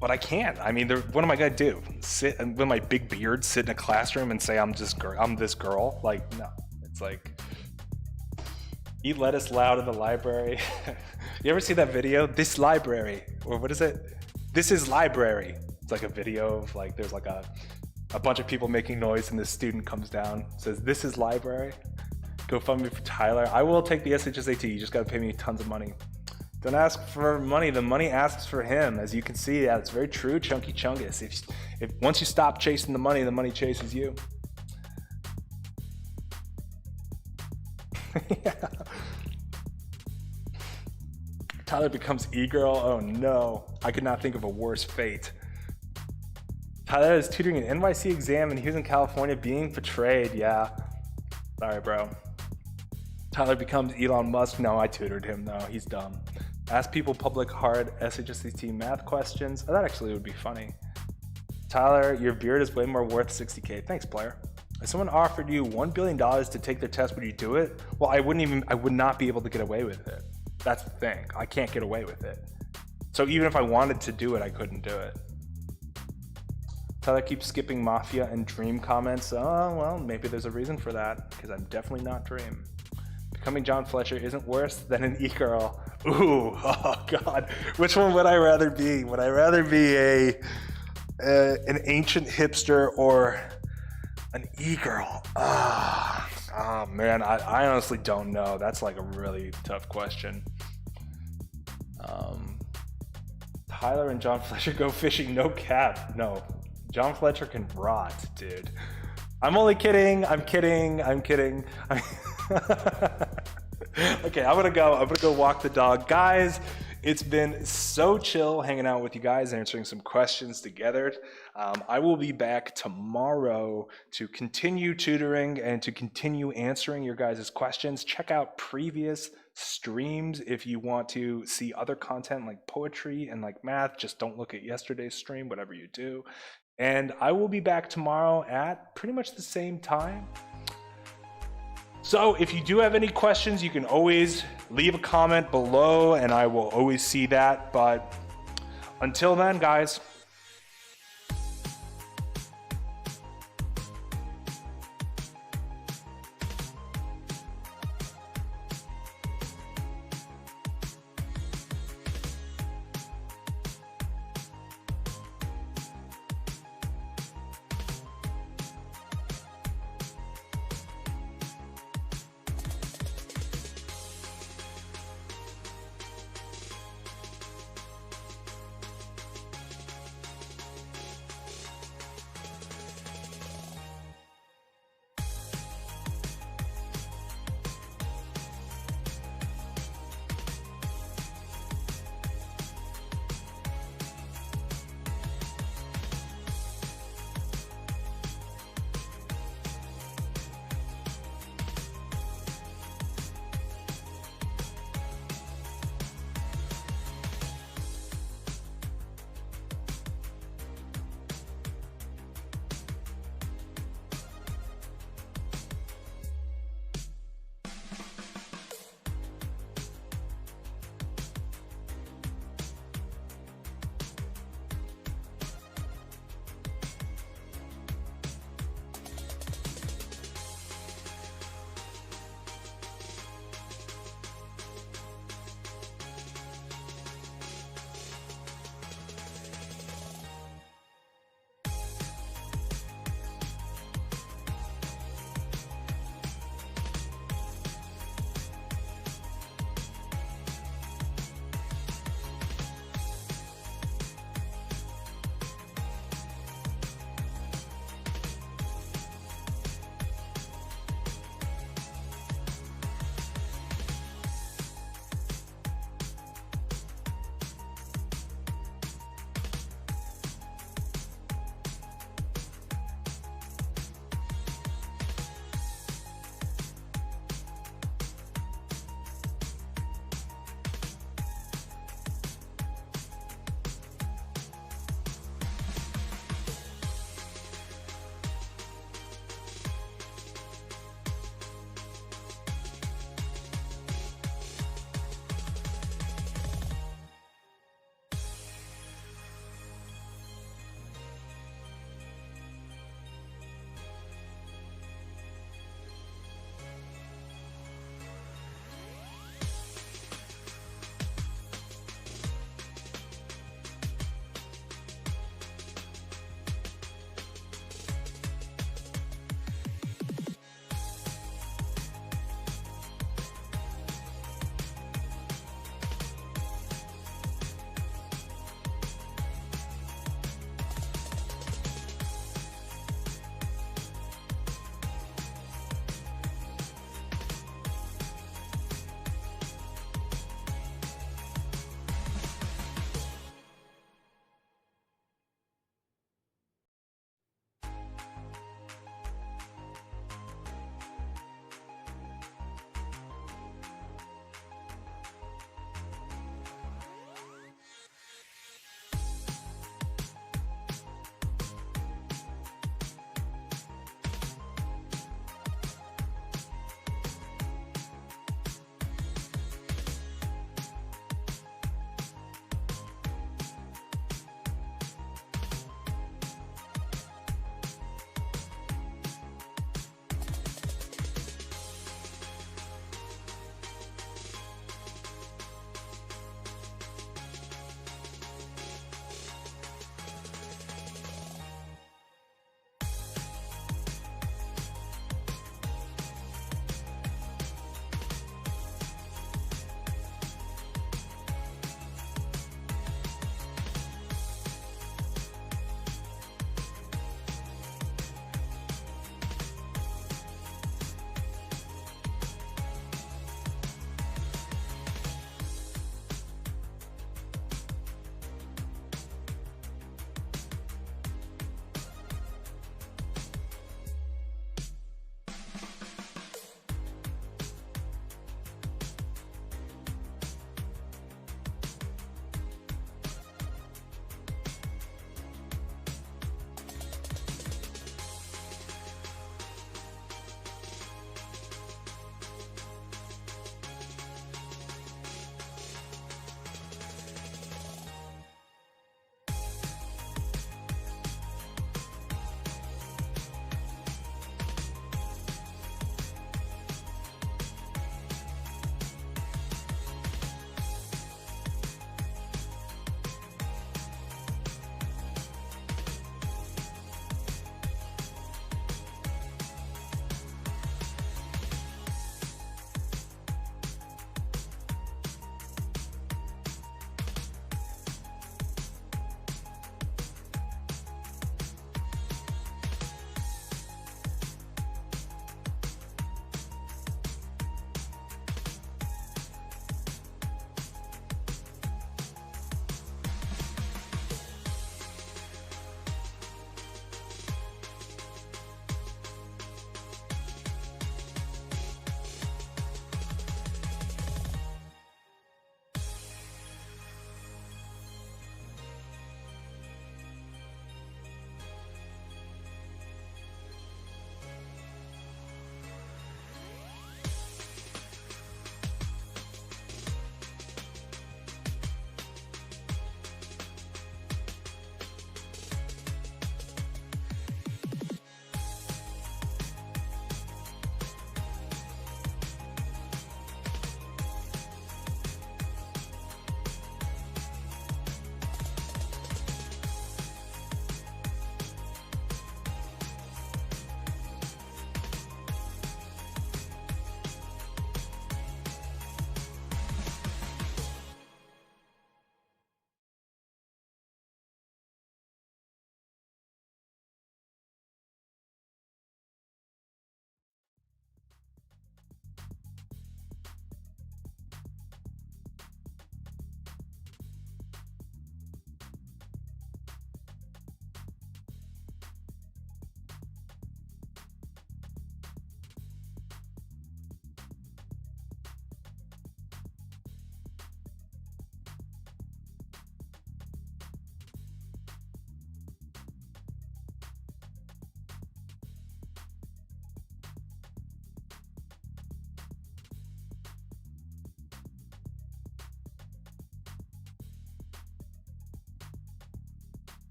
But I can't. I mean, what am I gonna do? Sit with my big beard, sit in a classroom and say I'm this girl? Like, no. It's like, eat lettuce loud in the library. You ever see that video? This library, or what is it? This is library. It's like a video of like, there's like a bunch of people making noise and this student comes down, says, this is library. Go fund me for Tyler. I will take the SHSAT, you just gotta pay me tons of money. Don't ask for money, the money asks for him. As you can see, yeah, it's very true, Chunky Chungus. If once you stop chasing the money chases you. Yeah. Tyler becomes e-girl, oh no. I could not think of a worse fate. Tyler is tutoring an NYC exam and he was in California being betrayed, yeah. Sorry, bro. Tyler becomes Elon Musk. No, I tutored him, no, he's dumb. Ask people public hard SHSAT math questions. Oh, that actually would be funny. Tyler, your beard is way more worth 60K. Thanks, player. If someone offered you $1 billion to take their test, would you do it? Well, I would not be able to get away with it. That's the thing. I can't get away with it. So even if I wanted to do it, I couldn't do it. Tyler keeps skipping Mafia and Dream comments. Oh, well, maybe there's a reason for that, because I'm definitely not Dream. Becoming John Fletcher isn't worse than an e-girl. Ooh, oh God. Which one would I rather be? Would I rather be an ancient hipster or an e-girl? Oh man, I honestly don't know. That's like a really tough question. Tyler and John Fletcher go fishing, no cap. No, John Fletcher can rot, dude. I'm only kidding. I'm kidding. Okay, I'm gonna go walk the dog. Guys, it's been so chill hanging out with you guys, answering some questions together. I will be back tomorrow to continue tutoring and to continue answering your guys' questions. Check out previous streams if you want to see other content like poetry and like math. Just don't look at yesterday's stream, whatever you do. And I will be back tomorrow at pretty much the same time. So if you do have any questions, you can always leave a comment below and I will always see that. But until then, guys,